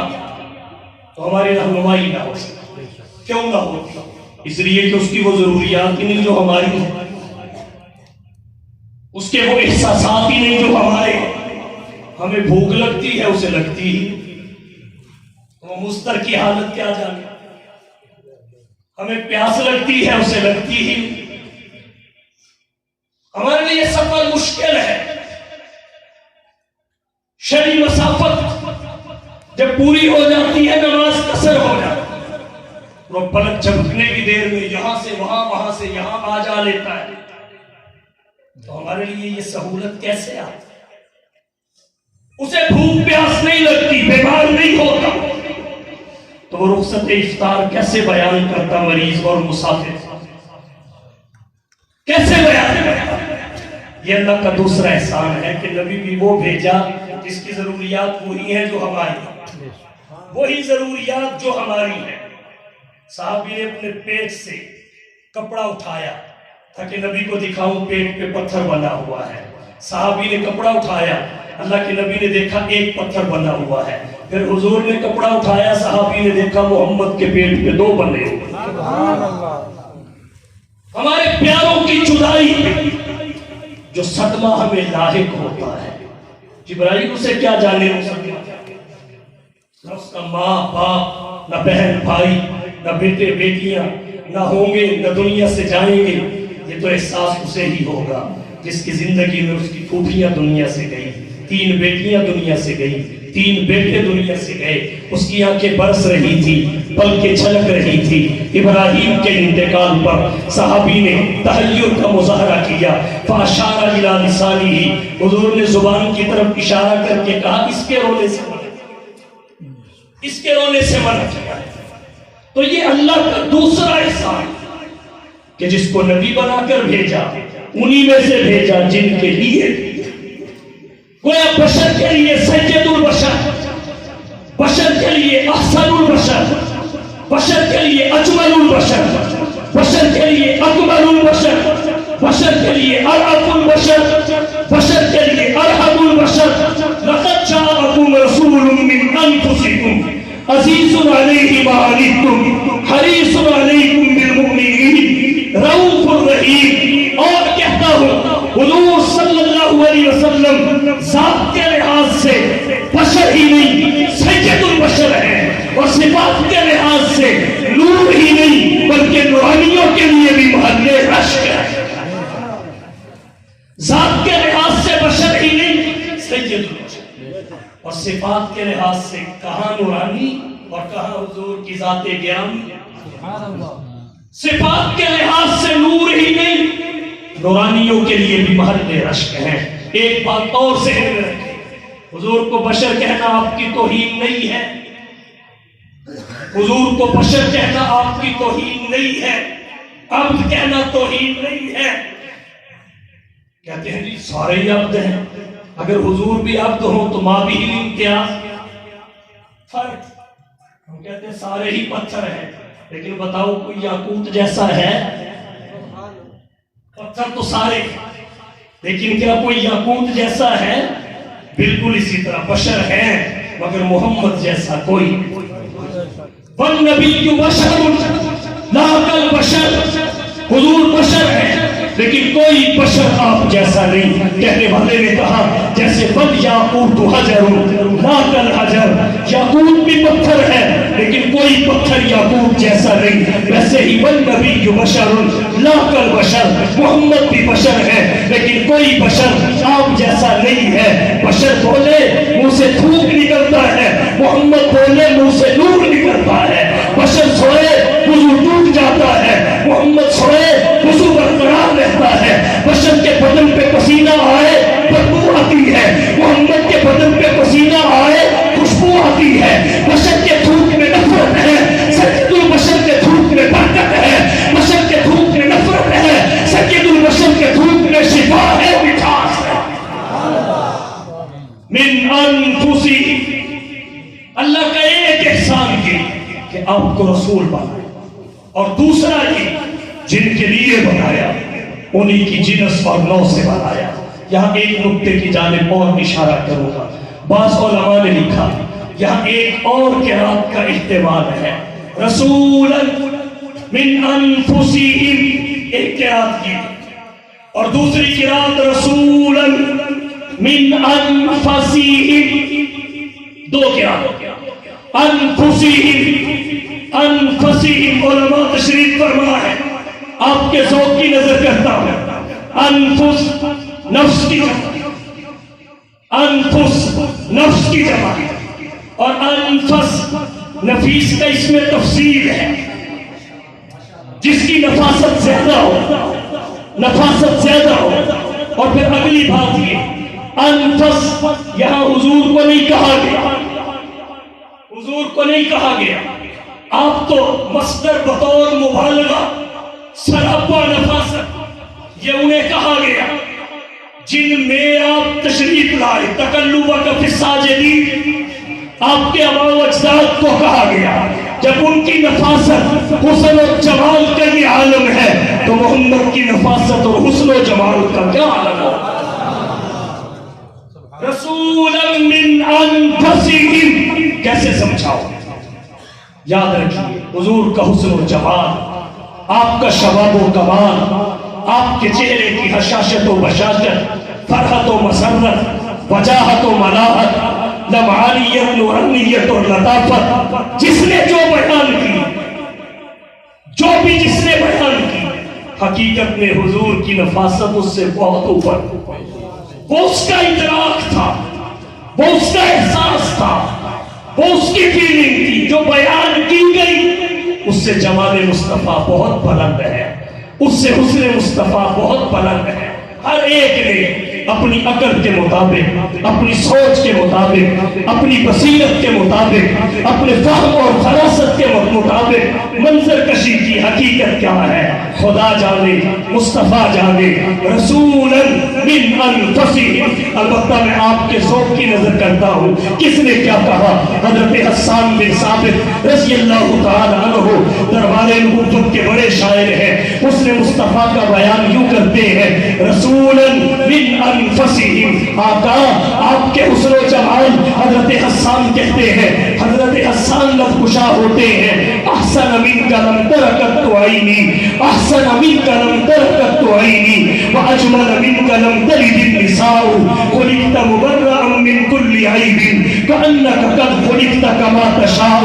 تو ہماری رہنمائی نہ ہو سکتی۔ کیوں نہ ہوتی؟ اس لیے کہ اس کی وہ ضروریات ہی نہیں جو ہماری ہیں، اس کے وہ احساسات ہی نہیں جو ہمارے ہیں۔ ہمیں بھوک لگتی ہے، اسے لگتی ہی، وہ مضطر کی حالت کیا جانے۔ ہمیں پیاس لگتی ہے، اسے لگتی ہی۔ ہمارے لیے سفر مشکل ہے، شرعی مسافت جب پوری ہو جاتی ہے نماز قصر ہو جاتی ہے، وہ پلک جھپکنے کی دیر میں یہاں سے وہاں، وہاں سے یہاں آ جا لیتا ہے، تو ہمارے لیے یہ سہولت کیسے آتی؟ اسے بھوک پیاس نہیں لگتی، بیمار نہیں ہوتا، تو وہ رخصت افطار کیسے بیان کرتا؟ مریض اور مسافر کیسے بیان کرتا؟ یہ اللہ کا دوسرا احسان ہے کہ نبی بھی وہ بھیجا جس کی ضروریات وہی ہیں جو ہماری ہیں، وہی ضروریات جو ہماری ہیں۔ صحابی نے اپنے پیٹ سے کپڑا اٹھایا تاکہ نبی کو دکھاؤں پیٹ پہ پتھر بنا ہوا ہے۔ صحابی نے کپڑا اٹھایا، اللہ کے نبی نے دیکھا ایک پتھر بنا ہوا ہے۔ پھر حضور نے کپڑا اٹھایا، صحابی نے دیکھا محمد کے پیٹ پہ 2 بنے ہوئے۔ ہمارے پیاروں کی جدائی جو صدمہ ہمیں لاحق ہوتا ہے، جبرائیل اسے کیا جانے ہو سکتا، نہ اس کا ماں باپ، نہ بہن بھائی، نہ بیٹے بیٹیاں، نہ ہوں گے، نہ دنیا سے جائیں گے۔ یہ تو احساس اسے ہی ہوگا جس کی زندگی میں اس کی پھوپھیاں دنیا سے گئی، 3 بیٹیاں دنیا سے گئی، 3 بیٹے دنیا سے گئے، اس کی آنکھیں برس رہی تھی، پلکیں چھلک رہی تھی۔ ابراہیم کے انتقال پر صحابی نے تحیر کا مظاہرہ کیا، فاشار الی لسانہ، حضور نے زبان کی طرف اشارہ کر کے کہا اس کے رونے سے منع، اس کے رونے سے منع کیا۔ تو یہ اللہ کا دوسرا احسان کہ جس کو نبی بنا کر بھیجا، انہی میں سے بھیجا جن کے لیے گویا بشر کے لیے سید البشر، بشر کے لیے احسن البشر، بشر کے لیے اجمل البشر، بشر کے لیے اکمل البشر، بشر کے لیے ارحم البشر، بشر کے لیے ارحم البشر۔ لقد جاءکم رسول من انفسکم عزیز علیہ ما عنتم حریص علیکم بالمؤمنین رؤوف الرحیم۔ اور کہتا ہوں حضور صلی اللہ علیہ وسلم ذات کے لحاظ سے بشر ہی نہیں سید البشر ہے، اور صفات کے لحاظ سے نور ہی نہیں بلکہ نورانیوں کے لیے بھی محل رشک ہے۔ ذات کے لحاظ سے بشر ہی نہیں سید البشر، اور صفات کے لحاظ سے کہاں نورانی اور کہاں حضور کی ذات گرامی۔ صفات کے لحاظ سے نور ہی نہیں نورانیوں کے لیے بھی محل رشک ہے۔ ایک بات اور ذہن میں رکھیں، حضور کو بشر کہنا آپ کی توہین نہیں ہے، حضور کو بشر کہنا آپ کی توہین نہیں ہے، عبد کہنا توہین نہیں ہے۔ کہتے ہیں جی سارے ہی عبد ہیں، اگر حضور بھی عبد ہوں تو ماں بھی امتیاز فرق۔ ہم کہتے ہیں سارے ہی پتھر ہیں، لیکن بتاؤ کوئی یاقوت جیسا ہے؟ پتھر تو سارے، لیکن کیا کوئی یاقوت جیسا ہے؟ بالکل اسی طرح بشر ہیں مگر محمد جیسا کوئی۔ والنبی بشر لا کالبشر، حضور بشر ہیں لیکن کوئی بشر آپ جیسا نہیں۔ کہنے والے نے کہا جیسے بل یاقوت حجر لا کالحجر، یاقوت بھی پتھر ہے لیکن کوئی پتھر یاقوت جیسا نہیں، ویسے ہی والنبی بشر لا کالبشر، محمد بھی بشر ہے لیکن کوئی بشر آپ جیسا نہیں ہے۔ بشر بولے منہ سے تھوک نکلتا ہے، محمد بولے منہ سے نور نکلتا ہے۔ بشر سوئے وضو ٹوٹ جاتا ہے، محمد سوئے وضو برقرار رہتا ہے۔ بشر کے بدن پہ پسینہ آئے بدبو آتی ہے، محمد کے بدن پہ پسینہ آئے خوشبو آتی ہے۔ بشر کے تھوک میں نفرت ہے، سید البشر کے تھوک میں برکت ہے۔ بشر کے تھوک میں نفرت ہے، سید البشر کے تھوک میں شفا ہے، مٹھاس ہے۔ من انفسہم، اللہ کا ایک احسان یہ کہ آپ کو رسول بنائے، اور دوسرا یہ جن کے لیے بنایا انہی کی جنس اور نوع سے بنایا. یہاں ایک نقطے کی جانب اور اشارہ کروں گا. بعض علماء نے لکھا یہاں ایک اور قرات کا احتمال ہے. رسولا من انفسہم ایک قرات کی، اور دوسری قرات رسولا من انفسہم، دو قرات. انفسہم انفسہم علماء تشریح فرما ہے. آپ کے ذوق کی نظر کرتا ہوں. انفس نفس کی جمع، انفس نفس کی جمع ہے، اور انفس نفیس کا اس میں تفصیل ہے، جس کی نفاست زیادہ ہو، نفاست زیادہ ہو. اور پھر اگلی بات یہ انفس یہاں حضور کو نہیں کہا گیا، حضور کو نہیں کہا گیا. آپ تو مصدر بطور مبالغہ سراپا نفاست، یہ انہیں کہا گیا جن میں آپ تشریف لائے. تقلبک فی الساجدین آپ کے آباء و اجداد کو کہا گیا. جب ان کی نفاست حسن و جمال کا یہ عالم ہے تو محمد کی نفاست اور حسن و جمال کا کیا عالم ہو. رسولا من انفسہم کیسے سمجھاؤ؟ یاد رکھیے حضور کا حسن و جمال، آپ کا شباب و کمال، آپ کے چہرے کی حشاشت و بشاشت، فرحت و مسرت، وجاہت و ملاحت، لمعانیت نورانیت اور لطافت، جس نے جو بیان کی، جو بھی جس نے بیان کی، حقیقت میں حضور کی نفاست اس سے بہت اوپر. وہ اس کا ادراک تھا، وہ اس کا احساس تھا، وہ اس کی فیلنگ تھی. جو بیان کی گئی اس سے جمال مصطفیٰ بہت بلند ہے، اس سے حسن مصطفیٰ بہت بلند ہے. ہر ایک نے اپنی عقل کے مطابق، اپنی سوچ کے مطابق، اپنی بصیرت کے مطابق، اپنے فہم اور فراست کے مطابق منظر کشی کی. حقیقت کیا ہے خدا جانے، مصطفیٰ جانے. رسولا من انفسہم. البتہ میں آپ کے ذوق کی نظر کرتا ہوں کس نے کیا کہا. حضرت حسان بن ثابت رضی اللہ تعالی عنہ دربار نبوت کے بڑے شاعر ہیں. اس نے مصطفیٰ کا بیان یوں کرتے ہیں رسولا من انفسہم. آقا آپ کے حسن و جمال. حضرت حسان کہتے ہیں، حضرت حسان لب کشا ہوتے ہیں. احسن منک لم ترکت عینی، احسن منک لم ترکت عینی، واجمل منک لم تلد النساء، خلقت مبرئا من كل عیب کأنک قد خلقت کما تشاء.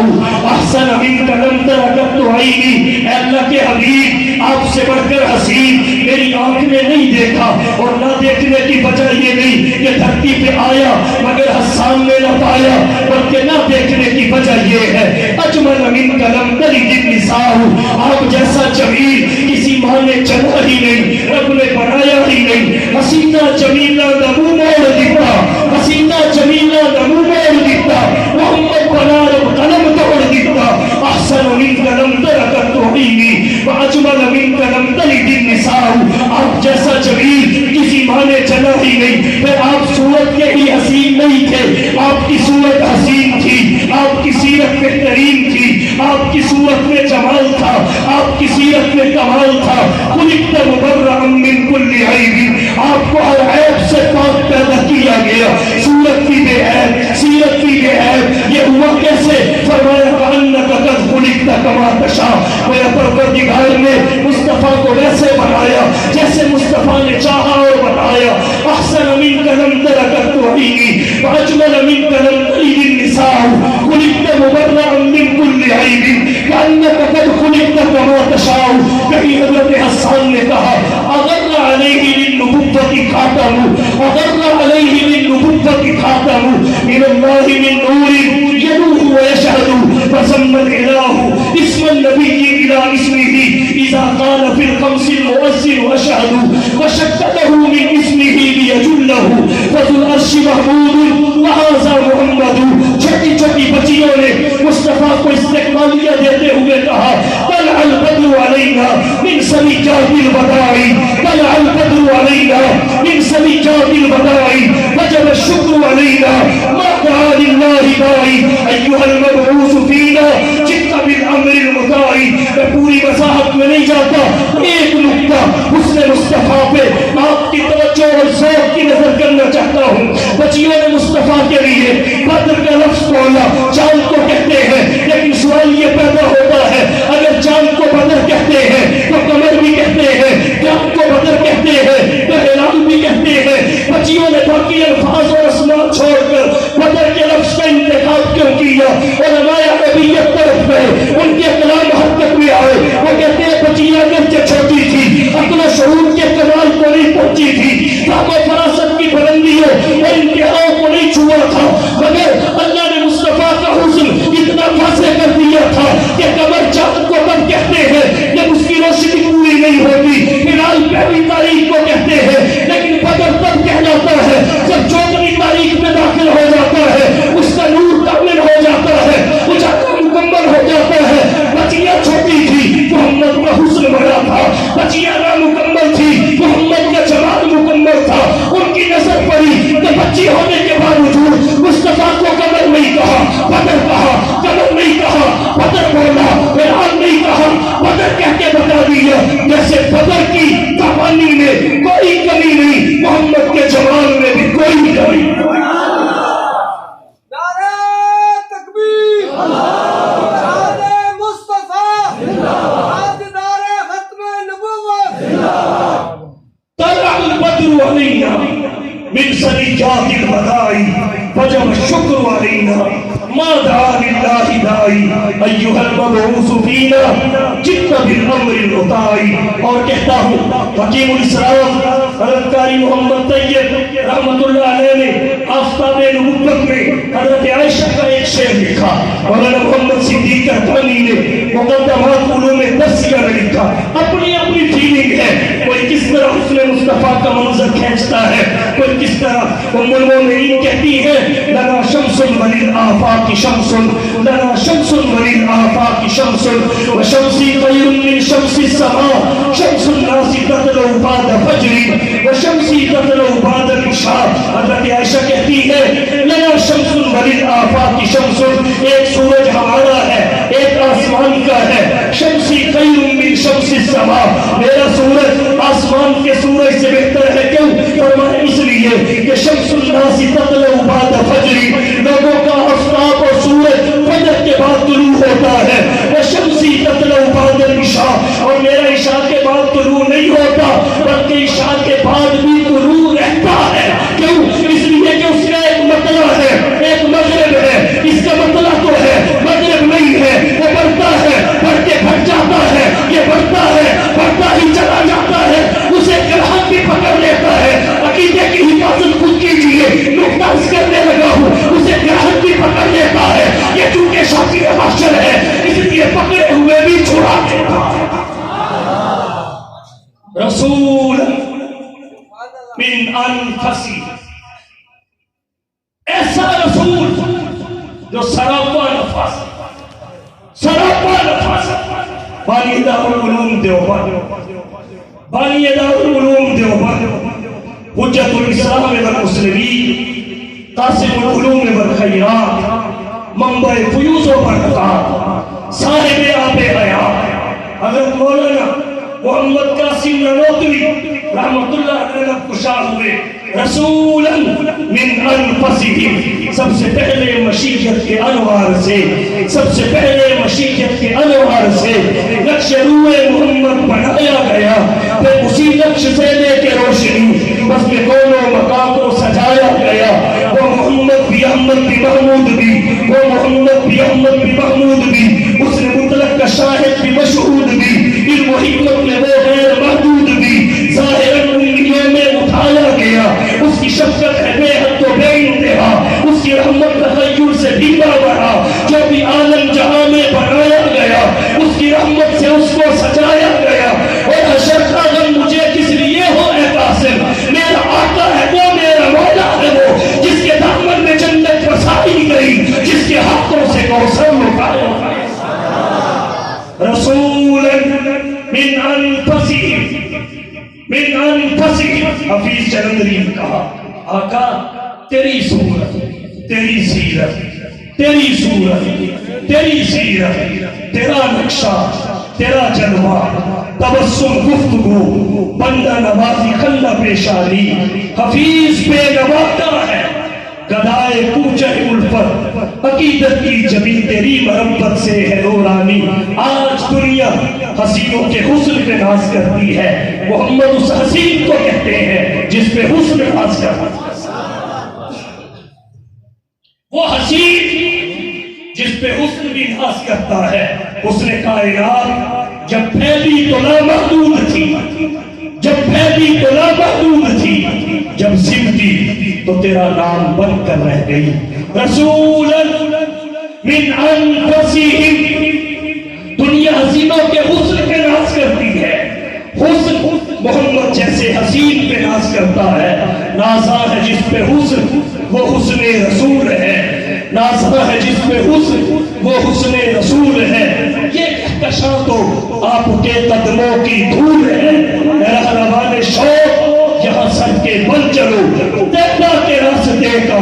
احسن منک لم ترکت عینی. اے اللہ کے حبیب آپ سے بڑھ کر حسین میری آنکھ نے نہیں دیکھا، اور نہ دیکھنے کی وجہ یہ نہیں کہ دھرتی پہ آیا مگر حسان نے نہ پایا، بلکہ نہ دیکھنے کی وجہ یہ ہے اجمل منک لم تلد النساء. آپ جیسا جمیل کسی ماں نے جنا ہی نہیں، رب نے بنایا ہی نہیں. حسینہ جمیلہ نمو موڑ دیتا، حسینہ جمیلہ نمو موڑ دیتا، محمد بنا رب قلم توڑ دیتا. احسن منک لم ترکت عینی واجمل منک لم تلد النساء. آپ جیسا جمیل کسی ماں نے جنا ہی نہیں. پھر آپ صورت کے ہی حسین نہیں تھے، آپ کی صورت حسین تھی، آپ کی سیرت بہترین تھی، آپ کی صورت میں جمال تھا، آپ کی سیرت میں کمال تھا. خلقت مبرئا من کل عیب. آپ کو ہر عیب سے پاک پیدا کیا گیا. صورت بھی بے عیب، سیرت بھی بے عیب. یہ ہوا کیسے؟ فرمایا کأنک قد خلقت کما تشاء. میرا پروردگار نے مصطفیٰ کو ویسے بنایا جیسے مصطفیٰ نے چاہا اور بنایا. احسن منک لم ترکت عینی واجمل منک لم تلد النساء، خلقت مبرئا من کل عیب کأنک قد خلقت کما تشاء. کہیں حضرت حسان نے کہا اغر علیہ للنبوۃ خاتم، اغر علیہ للنبوۃ خاتم من اللہ من نور یلوح ویشہد فسمى الإله اسم النبي إلى اسمه إذا قال في الخمس المؤذن أشهد وشدده من اسمه ليجله فذو العرش محمود وهذا محمد. چھوٹی چھوٹی بچیوں نے مصطفیٰ کو استقبالیہ دیتے ہوئے کہا طلع البدر علینا من سنیجات الوداع، طلع البدر علینا من سنیجات الوداع، وجب الشکر علینا ما دعا للہ داعی. ایها المبعوث فینا جئت بالامر المطاع. میں پوری وضاحت میں نہیں جاتا, ایک نکتہ حسن مصطفیٰ پہ آپ کی توجہ اور ذوق کی نظر کرنا چاہتا ہوں. بچیوں نے مصطفیٰ کے لیے بدر کا لفظ بولا. چاند کو کہتے ہیں, لیکن سوال یہ پیدا ہوتا ہے, اگر چاند کو بدر کہتے ہیں تو قمر بھی کہتے ہیں, چاند کو بدر کہتے ہیں تو ہلال بھی کہتے ہیں. بچیوں نے باقی الفاظ اور اسماء چھوڑ کر بدر کے لفظ کا انتخاب کیوں کیا؟ علماء عربیت طرف گئے, ان کے کلام حرکت میں آئے. وہ کہتے ہیں بچیاں اگرچہ چھوٹی تھی, عقل و شعور کے کمال کو نہیں پہنچی تھی, فہم و فراست کی بلندیوں اور انتہاؤں کو نہیں چھوا تھا, مگر اللہ نے مصطفیٰ کا حسن اتنا واضح کر دیا تھا کہ قمر چاند کو کب کہتے ہیں جب اس کی روشنی پوری نہیں ہوتی, ہلال پہلی تاریخ کو کہتے ہیں, لیکن بدر تب کہلاتا ہے جب چودہویں تاریخ میں داخل ہو جاتا ہے, اس کا نور کامل ہو جاتا ہے, اجالا مکمل ہو جاتا ہے. بچیاں چھوٹی تھی, محمد کا حسن بڑا تھا. بچیاں نامکمل تھی, محمد کا جمال مکمل تھا. ان کی نظر پڑی کہ بچی ہونے کے باوجود مصطفیٰ کو قمر نہیں کہا, بدر کہا. قمر نہیں کہا, بدر بولا. ہلال نہیں کہا, بدر کہہ کے بتا دیا. جیسے بدر کی قوانی میں کوئی کمی نہیں, محمد کے جمال میں بھی کوئی کمی نہیں. من سنیجات الوداع وجب الشکر علینا ما دعا للہ دائی ایہا المبعوث فینا جئت بالامر المطاع. اور کہتا ہوں حکیم الاسلام حضرت قاری محمد طیب رحمت اللہ علیہ نے آفتاب نبوت میں حضرت عائشہ کا ایک شعر لکھا. مولانا محمد صدیق اکبری نے مقدمات علوم تفسیر میں لکھا. اپنی اپنی فیلنگ ہے, کوئی کس طرح حسن مصطفیٰ کا منظر کھینچتا ہے, کوئی کس طرح. ام المومنین کہتی ہے لنا شمس وللآفاق شمس, لنا شمس وللآفاق شمس, وشمسی خیر من شمس السماء, شمس الناس تطلع بعد فجر, وشمسی تطلع بعد العشاء. حضرت عائشہ کہتی ہے لنا شمس وللآفاق شمس, ایک سورج ہمارا ہے, ایک آسمان کا ہے. شمسی خیر من شمس السماء, میرا سورج آسمان کے سورج سے بہتر ہے. کیوں؟ فرمایا اس لیے کہ شمس الناس تطلع بعد فجر, لوگوں کا آفتاب اور سورج فجر کے بعد طلوع ہوتا ہے. وشمسی تطلع بعد العشاء, اور میرا عشاء کے بعد طلوع نہیں ہوتا بلکہ عشاء کے بعد بھی طلوع رہتا ہے. کیوں؟ اس لیے کہ اس کا ایک مطلع ہے, ایک مغرب ہے. اس کا مطلع تو ہے, مغرب نہیں ہے. وہ بڑھتا ہے, بڑھ کے گھٹ جاتا ہے, یہ بڑھتا ہے, بڑھتا ہی چلا جاتا ہے. اسے گرہن بھی پکڑ لیتا ہے. عقیدے کی حفاظت خود کیجیے, نقطہ اس کرنے لگا ہوں, اسے گرہن بھی پکڑ لیتا ہے. یہ چونکہ شاکی محشر ہے اس لیے پکڑے ہوئے بھی چھڑا دیتا ہے. رسول من انفسی, ایسا رسول جو سراپا نفس, سراپا نفس. بانی دارالعلوم دیوبند, بانی دارالعلوم دیوبند, حجت الاسلام والمسلمین, قاسم العلوم والخیرات, منبع فیوز و برکات, صاحب آب حیات حضرت مولانا محمد قاسم نانوتوی رحمت اللہ علیہ کشا ہوئے. رسولا من انفسہم, سب سے پہلے مشیت کے انوار سے, سب سے پہلے مشیت کے انوار سے نقش روح محمد بنایا گیا. پھر اسی نقش سے لے کے روشنی بس میں کون و مقام کو سجایا گیا. وہ محمد بھی احمد بھی محمود بھی, وہ محمد بھی احمد بھی محمود بھی, اس نے مطلق کا شاہد بھی مشہود بھی, علم و حکمت میں وہ غیر محدود بھی. ظاہراً انگلیوں میں اٹھایا گیا, اس کی شفقت ہے بے حد و بے انتہا, اس کی رحمت تخیل سے ڈھیلا بڑھا. جو بھی عالم جہاں میں بنایا گیا اس کی رحمت سے اس کو سجایا گیا. اور حشر کا غم مجھے کس لیے ہو اے قاسم, میرا آقا ہے وہ, میرا مولا ہے وہ, جس کے دامن میں جنت بسائی گئی, جس کے ہاتھوں سے کوثر لٹایا گیا. رسولا من انفسہم, من انفسہم. حفیظ جلندری نے کہا آقا تیری صورت, تیری سیرت, تیری صورت، تیری سیرت، تیرا نقشہ، تیرا جلوہ، تبسم گفتگو، بندہ نوازی خندہ پیشانی، حفیظ بے نواتا ہے گدائے کوچہ الفت، عقیدت کی جبین تیری محبت سے ہے نورانی۔ آج دنیا حسینوں کے حسن پہ ناز کرتی ہے، محمد اس حسین کو کہتے ہیں جس پہ حسن ناز کرتا ہے، وہ حسین جس پہ حسن بھی ناز کرتا ہے۔ حسن کائنات جب پھیلی تو لامحدود تھی، جب پھیلی تو لامحدود تھی، جب سمٹی تو تیرا نام بن کر رہ گئی۔ رسولا من انفسہم، دنیا حسینوں کے حسن پہ ناز کرتی ہے، حسن محمد جیسے حسین پہ ناز کرتا ہے۔ نازا ہے جس پہ حسن وہ حسن رسول ہے، نازا ہے جس پہ حسن وہ حسن رسول ہے۔ یہ کہکشاں تو آپ کے قدموں کی دھول ہے، رہنمان شوق یہاں سر کے بل چلو، دیکھا کے راستے کا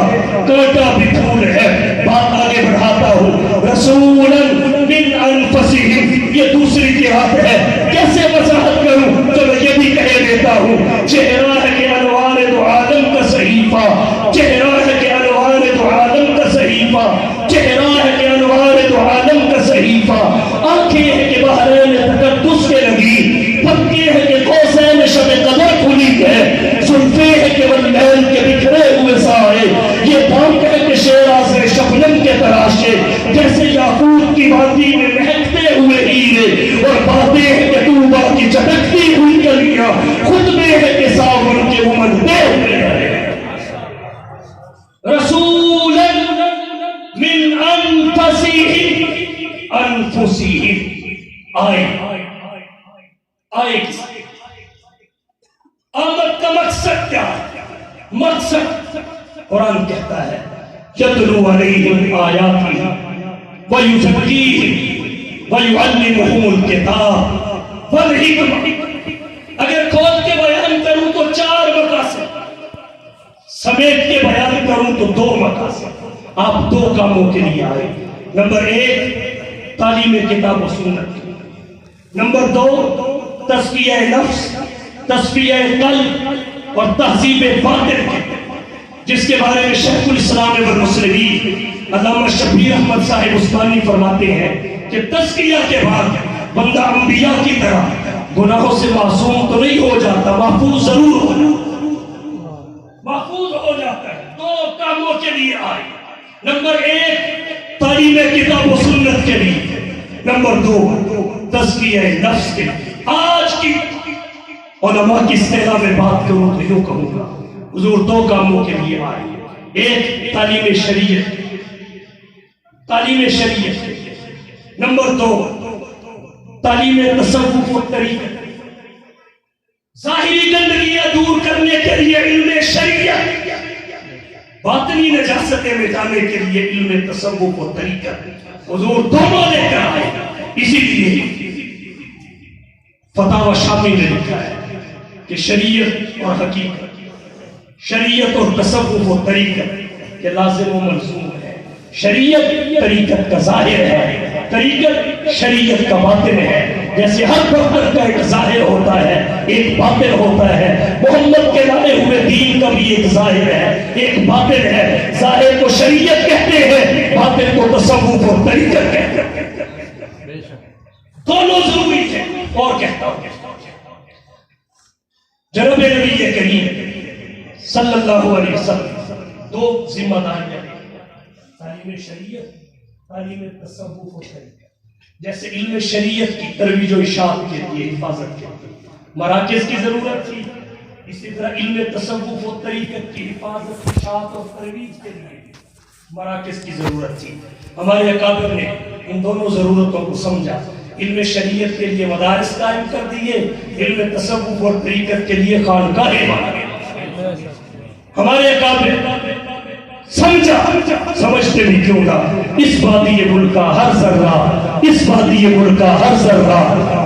کانٹا بھی پھول ہے۔ بات آگے بڑھاتا ہوں، رسولا من انفسہم، یہ دوسری قرات ہے، کیسے وضاحت کروں؟ چلو یہ بھی کہہ دیتا ہوں، چہرہ ہے کہ انوار دو عالم کا صحیفہ، چہرہ ہے کہ انوار دو عالم کا صحیفہ، چہرہ ہے کہ انوار دو عالم کا صحیفہ، آنکھیں ہے کہ بحرین تقدس کے لگی، پھکے ہے کہ قوسین شب قدر کھلی ہے، زلفیں ہے کہ واللیل کے بکھرے ہوئے سائے، یہ دانت ہے کہ شیراز شبنم کے تراشے، جیسے یاقوت کی وادی میں مہکتے ہوئے ہیرے، اور باتیں ہے کہ طوبا کی چٹکتی ہوئی کلیاں، خطبے ہے کہ ساون کے امدتے ہوئے ہیں۔ رسولا من انفسہم، انفسہم آئے کس آمد کا مقصد کیا ہے؟ مقصد قرآن کہتا ہے یتلو علیہم آیاتہ ویزکیہم ویعلمہم الکتاب والحکمہ۔ اگر کھول کے بیان کروں تو 4 مقاصد، سمیٹ کے بیان کروں تو 2 مقاصد۔ آپ 2 کاموں کے لیے آئے، نمبر 1 تعلیم کتاب و سنت، نمبر 2 تزکیہ نفس، تصفیہ قلب اور تہذیب باطن کے، جس کے بارے میں شیخ الاسلام والمسلمین علامہ شبیر احمد صاحب عثمانی فرماتے ہیں کہ تزکیہ کے بعد بندہ انبیاء کی طرح گناہوں سے معصوم تو نہیں ہو جاتا، محفوظ ضرور ہو جاتا، محفوظ ہو جاتا ہے۔ 2 کاموں کے لیے آئے، نمبر 1 تعلیم کتاب و سنت کے لیے، نمبر 2 تزکیہ نفس کے لیے۔ آج کی علماء کی اصطلاح میں بات کروں تو یوں کہوں گا، حضور 2 کاموں کے لیے آئے، 1 تعلیم شریعت، تعلیم شریعت، نمبر 2 تعلیم تصوف و طریقت، ظاہری گندگیاں دور کرنے کے لیے علم شریعت، باطنی نجاستیں مٹانے کے لیے علم تصوف و طریقت۔ حضور دونوں لے کر آئے، اسی لیے فتاوی شامی نے لکھا ہے کہ شریعت اور حقیقت، شریعت اور تصوف و طریقت کے لازم و ملزوم ہے۔ شریعت طریقت کا ظاہر ہے، طریقت شریعت کا باطن ہے۔ جیسے ہر برتن کا ایک ظاہر ہوتا ہے، ایک باطن ہوتا ہے، محمد کے لائے ہوئے دین کا بھی ایک ظاہر ہے، ایک باطن ہے۔ ظاہر کو شریعت کہتے ہیں، باطن کو تصوف اور طریقت کہتے ہیں، دونوں ضروری ہے۔ اور کہتا ہوں جناب نبی کریم صلی اللہ علیہ وسلم 2 ذمہ داریاں، تعلیم شریعت، تعلیم تصوف و طریقت۔ جیسے علم شریعت کی ترویج و اشاعت کے لیے، حفاظت کے لیے مراکز کی ضرورت تھی، اسی طرح علم تصوف و طریقت کی حفاظت، اشاعت اور ترویج کے لیے مراکز کی ضرورت تھی۔ ہمارے اکابر نے ان دونوں ضرورتوں کو سمجھا، علم شریعت کے لیے مدارس قائم کر دیے، علم تصوف اور طریقت کے لیے خانقاہیں بنا۔ ہمارے اکابر سمجھا، سمجھتے بھی کیوں نہ، اس وادی ملک کا ہر ذرہ، اس وادی ملک کا ہر ذرہ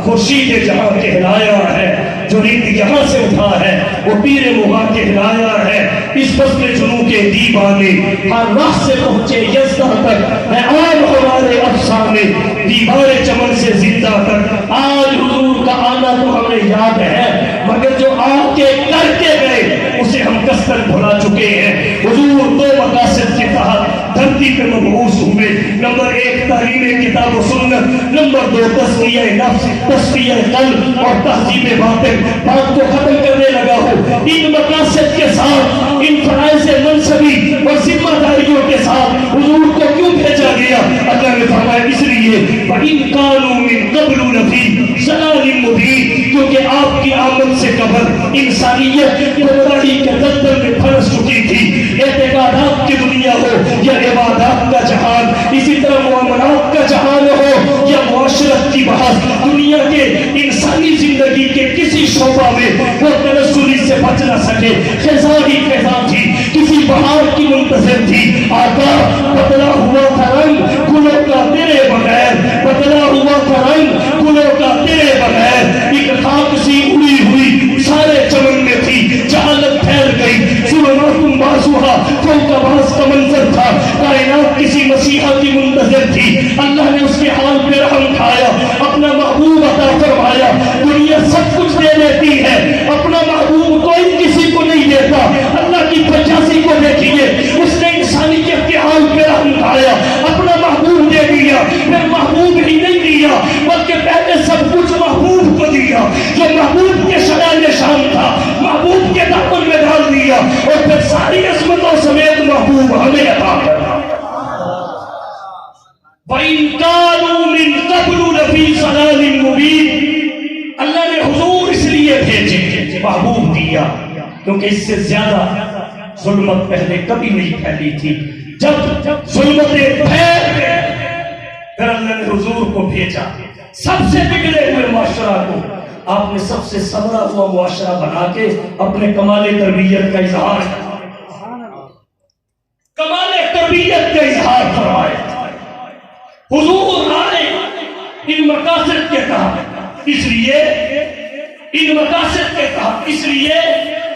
خورشید جہاں کہلایا ہے، جو ریت یہاں سے اٹھا ہے وہ پیر مغا کہلایا ہے۔ اس فصل جنوں کے دیوانے ہر راہ سے پہنچے یزدہ تک، ہے عام ہمارے افسانے دیوار چمن سے زندہ تک۔ آج حضور کا آنا تو ہمیں یاد ہے، مگر جو آ کے کر کے گئے اسے ہم کثر بھلا چکے ہیں۔ حضور دو مقاصد کے تحت دھرتی پہ مبعوث ہوئے، نمبر 1 تعلیم کتاب و سنت، نمبر 2 تزکیہ نفس، تزکیہ قلب اور تہذیب باطن۔ بات کو ختم کرنے لگا ہوں، ان مقاصد کے ساتھ، ان فرائض منصبی اور ذمہ داریوں کے ساتھ حضور کو کیوں بھیجا گیا؟ اللہ نے فرمایا اس لیے وَإِن كَانُوا مِن قَبْلُ لَفِي ضَلَالٍ مُبِينٍ، کیونکہ آپ کی آمد سے قبل انسانیت گمراہی کے دلدل میں پھنس چکی تھی۔ اعتقادات کی دنیا ہو یا عبادات کا جہان، اسی طرح معاملات کا جہان ہو یا معاشرت کی بحث، دنیا کے انسانی زندگی کے کسی شعبہ میں وہ تنزلی سے بچ نہ سکے۔ خزاں ہی خزاں تھی، کسی بہار کی منتظر تھی۔ آقا بدلا ہوا تھا رنگ گلوں کا تیرے بغیر، بدلا ہوا تھا رنگ گلوں کا تیرے بغیر۔ ایک خاک سی اڑی ہوئی سارے چمن میں تھی، جہالت پھیل گئی، ظلمات بازوہا فوق باز کا منظر تھا۔ کائنات کسی مسیحا کی منتظر تھی، اللہ نے اس کے حال پہ رحم کھایا، اپنا محبوب عطا فرمایا۔ دنیا سب کچھ دے دیتی ہے، اپنا محبوب کوئی کسی کو نہیں دیتا۔ اللہ کی پچاسی کو دیکھیے، اس نے انسانیت کے حال پہ رحم کھایا، اپنا محبوب دے دیا، پھر محبوب ہی نہیں دیا بلکہ پہلے سب کچھ محبوب کو دیا، جو محبوب کے شان نشان تھا محبوب کے دامن میں ڈال دیا، اور پھر ساری عظمتوں سمیت محبوب ہمیں عطا کرنا۔ وَإِن كَانُوا مِن قَبْلُ لَفِي ضَلَالٍ مُبِينٍ، اللہ نے حضور اس لیے بھیجے، محبوب دیا، کیونکہ اس سے زیادہ ظلمت پہلے کبھی نہیں پھیلی تھی۔ جب ظلمتیں پھیل گئے پھر اللہ نے حضور کو بھیجا، سب سے بگڑے ہوئے معاشرہ کو آپ نے سب سے سنورا ہوا معاشرہ بنا کے اپنے کمال تربیت کا اظہار، کمال تربیت کا اظہار فرمایا۔ حضور آئے ان مقاصد کے تحت، اس لیے ان مقاصد کے تحت، اس لیے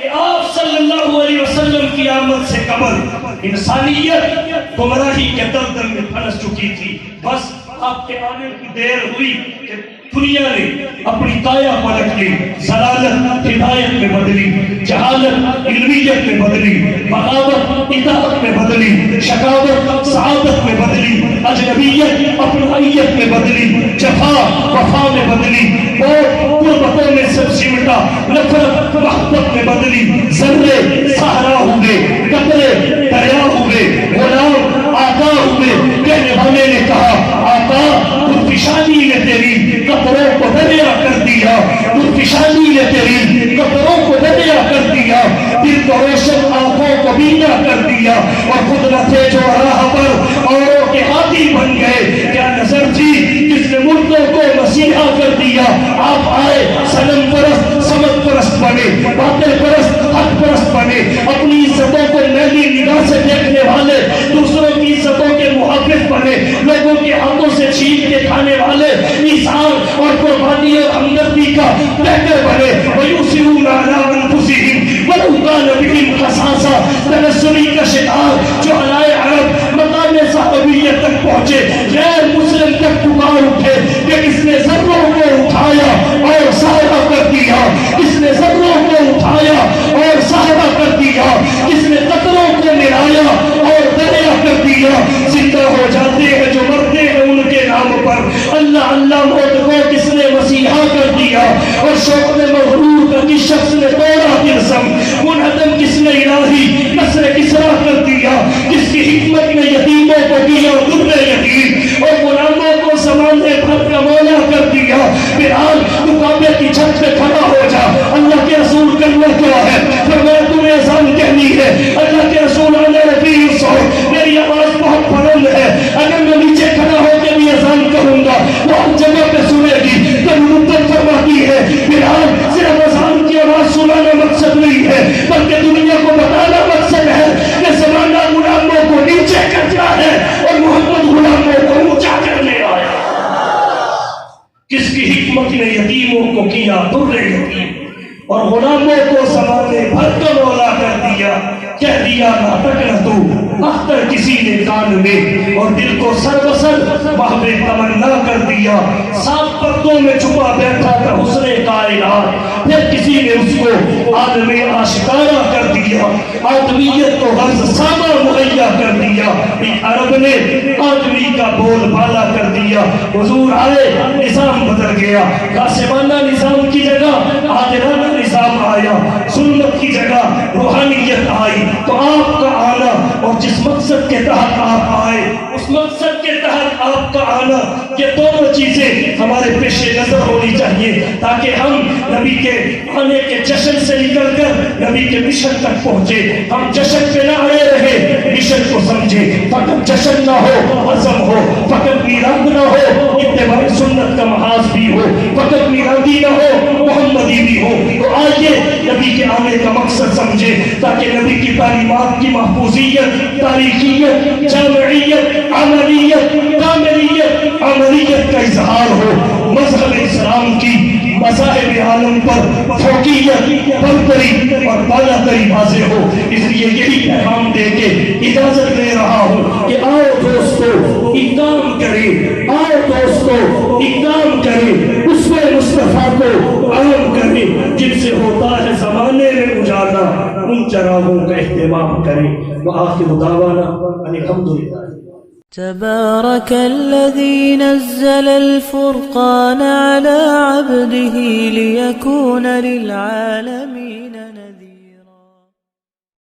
کہ آپ صلی اللہ علیہ وسلم کی آمد سے قبل انسانیت گمراہی کے دلدل میں پھنس چکی تھی۔ بس آپ کے آنے کی دیر ہوئی کہ دنیا نے اپنی کایا پلٹ لی، ضلالت ہدایت میں بدلی، جہالت علمیت میں بدلی، بغاوت اطاعت میں بدلی، شقاوت سعادت میں بدلی، اجنبیت اپنائیت میں بدلی، جفا وفا میں بدلی، قربتوں میں سب سمٹا، نفرت محبت میں بدلی، ذرے صحرا ہوئے، قطرے دریا ہوئے، غلام آقا ہوئے۔ کہنے والے نے کہا آقا خودفشانی نے تیری قطروں کو دریا کر دیا، خودفشانی نے تیری قطروں کو دریا کر دیا، دل کو روشن آنکھوں کو بینا کر دیا، اور خود نہ تھے جو راہ پر اوروں کے ہاتھی بن گئے۔ کیا نظر تھی جس نے مردوں کو مسیحا کر دیا؟ آپ آئے صنم پرست سمت پرست بنے، باطل پرست حق پرست بنے، اپنی عزتوں کو میلی نگاہ سے دیکھنے والے، دوسروں کی عزتوں کے محافظ بنے، لوگوں کے ہاتھوں سے چھین کے کھانے والے، ایثار اور قربانی اور ہمدردی کا بہتر بنے۔ وَيُؤْثِرُونَ عَلَىٰ أَنفُسِهِمْ وَلَوْ كَانَ بِهِمْ خَصَاصَةٌ، تنزلی کا شکار جو علائے عرب مقام صحابیت تک پہنچے، غیر مسلم تک پکار اٹھے کہ کس نے ذروں کو اٹھایا اور سایہ کر دیا، کس نے ذروں کو اٹھایا اور سایہ کر دیا، کس نے قطروں کو ملایا اور دریا کر دیا۔ زندہ ہو جاتے ہیں جو مرتے ہیں ان کے نام پر، اللہ اللہ موت کو کس نے مسیحا کر دیا، اور شوق میں مغرور کا کس شخص نے توڑا تلسم، منہدم کس نے الہی نصر کسرا کر دیا، جس کی حکمت میں یتیموں کو کیا در یتیم اور غلاموں کو سنبھالنے بھر کا مولا کر دیا۔ بلال تو کعبے کی چھت پہ کھڑا ہو جا، اللہ کے رسول کرنا کیا ہے؟ فرمایا تمہیں اذان کہنی ہے، اللہ کے رسول علیہ رفیع الصوت، میری آواز بہت بلند ہے، اگر میں نیچے کھڑا ہو کے بھی اذان کروں گا وہ ہر جگہ پہ سنے گی۔ تو مدت فرماتی ہے بلال صرف اذان کی آواز سنانا مقصد نہیں ہے بلکہ دنیا کو بتانا مقصد ہے کہ زمانہ غلاموں کو نیچے کرنا ہے اور محمد غلاموں کو اونچا کرنے آیا۔ کس کی حکمت اپنے یتیموں کو کیا در یتیم اور غلاموں کو زمانے بھر کا مولا کر دیا. کہہ دیا نہ تک تو اختر کسی نے کان میں اور دل کو سر بسر محو تمنا کر دیا. سات پردوں میں چھپا بیٹھا تھا حسن کائنات پھر کسی نے اس کو عالم آشکارا کر دیا. آدمیت کو غرض ساما مہیا کر دیا. ایک عرب نے آدمی کا بول بالا کر دیا. حضور آئے نظام بدل گیا. قاسمانہ نظام کی جگہ عادلانہ نظام آیا. سنت کی جگہ روحانیت آئی. تو آپ کا آنا اور جس مقصد کے تحت آپ آئے اس مقصد کے تحت آپ کا آنا یہ دونوں چیزیں ہمارے پیش نظر ہونی چاہیے تاکہ ہم نبی کے آنے کے جشن سے نکل کر نبی کے مشن تک پہنچے. ہم جشن پہ نہ اڑے رہے مشن کو سمجھے. فقط جشن نہ ہو عزم ہو. فقط میلاد نہ ہو اتباع سنت کا محاذ بھی ہو. فقط میلادی نہ ہو محمدی بھی ہو. تو آئیے نبی کے آنے کا مقصد سمجھے تاکہ نبی کی تعلیمات کی محفوظیت تاریخیت جامعیت عملیت کاملیت عملیت کا اظہار ہو. مذہب اسلام کی مذاہب عالم پر فوقیت برتری اور بالا تری واضح ہو. اس لیے یہی پیغام دے کے اجازت لے رہا ہوں کہ آؤ دوستو اقدام کریں. آؤ دوستو اقدام کریں. اسوہ مصطفیٰ کو عام کریں جن سے ہوتا ہے زمانے میں اجالا. ان چراغوں کا اہتمام کریں. وآخر دعوانا ان الحمدللہ. تبارك الذي نزل الفرقان على عبده ليكون للعالمين نذيرا.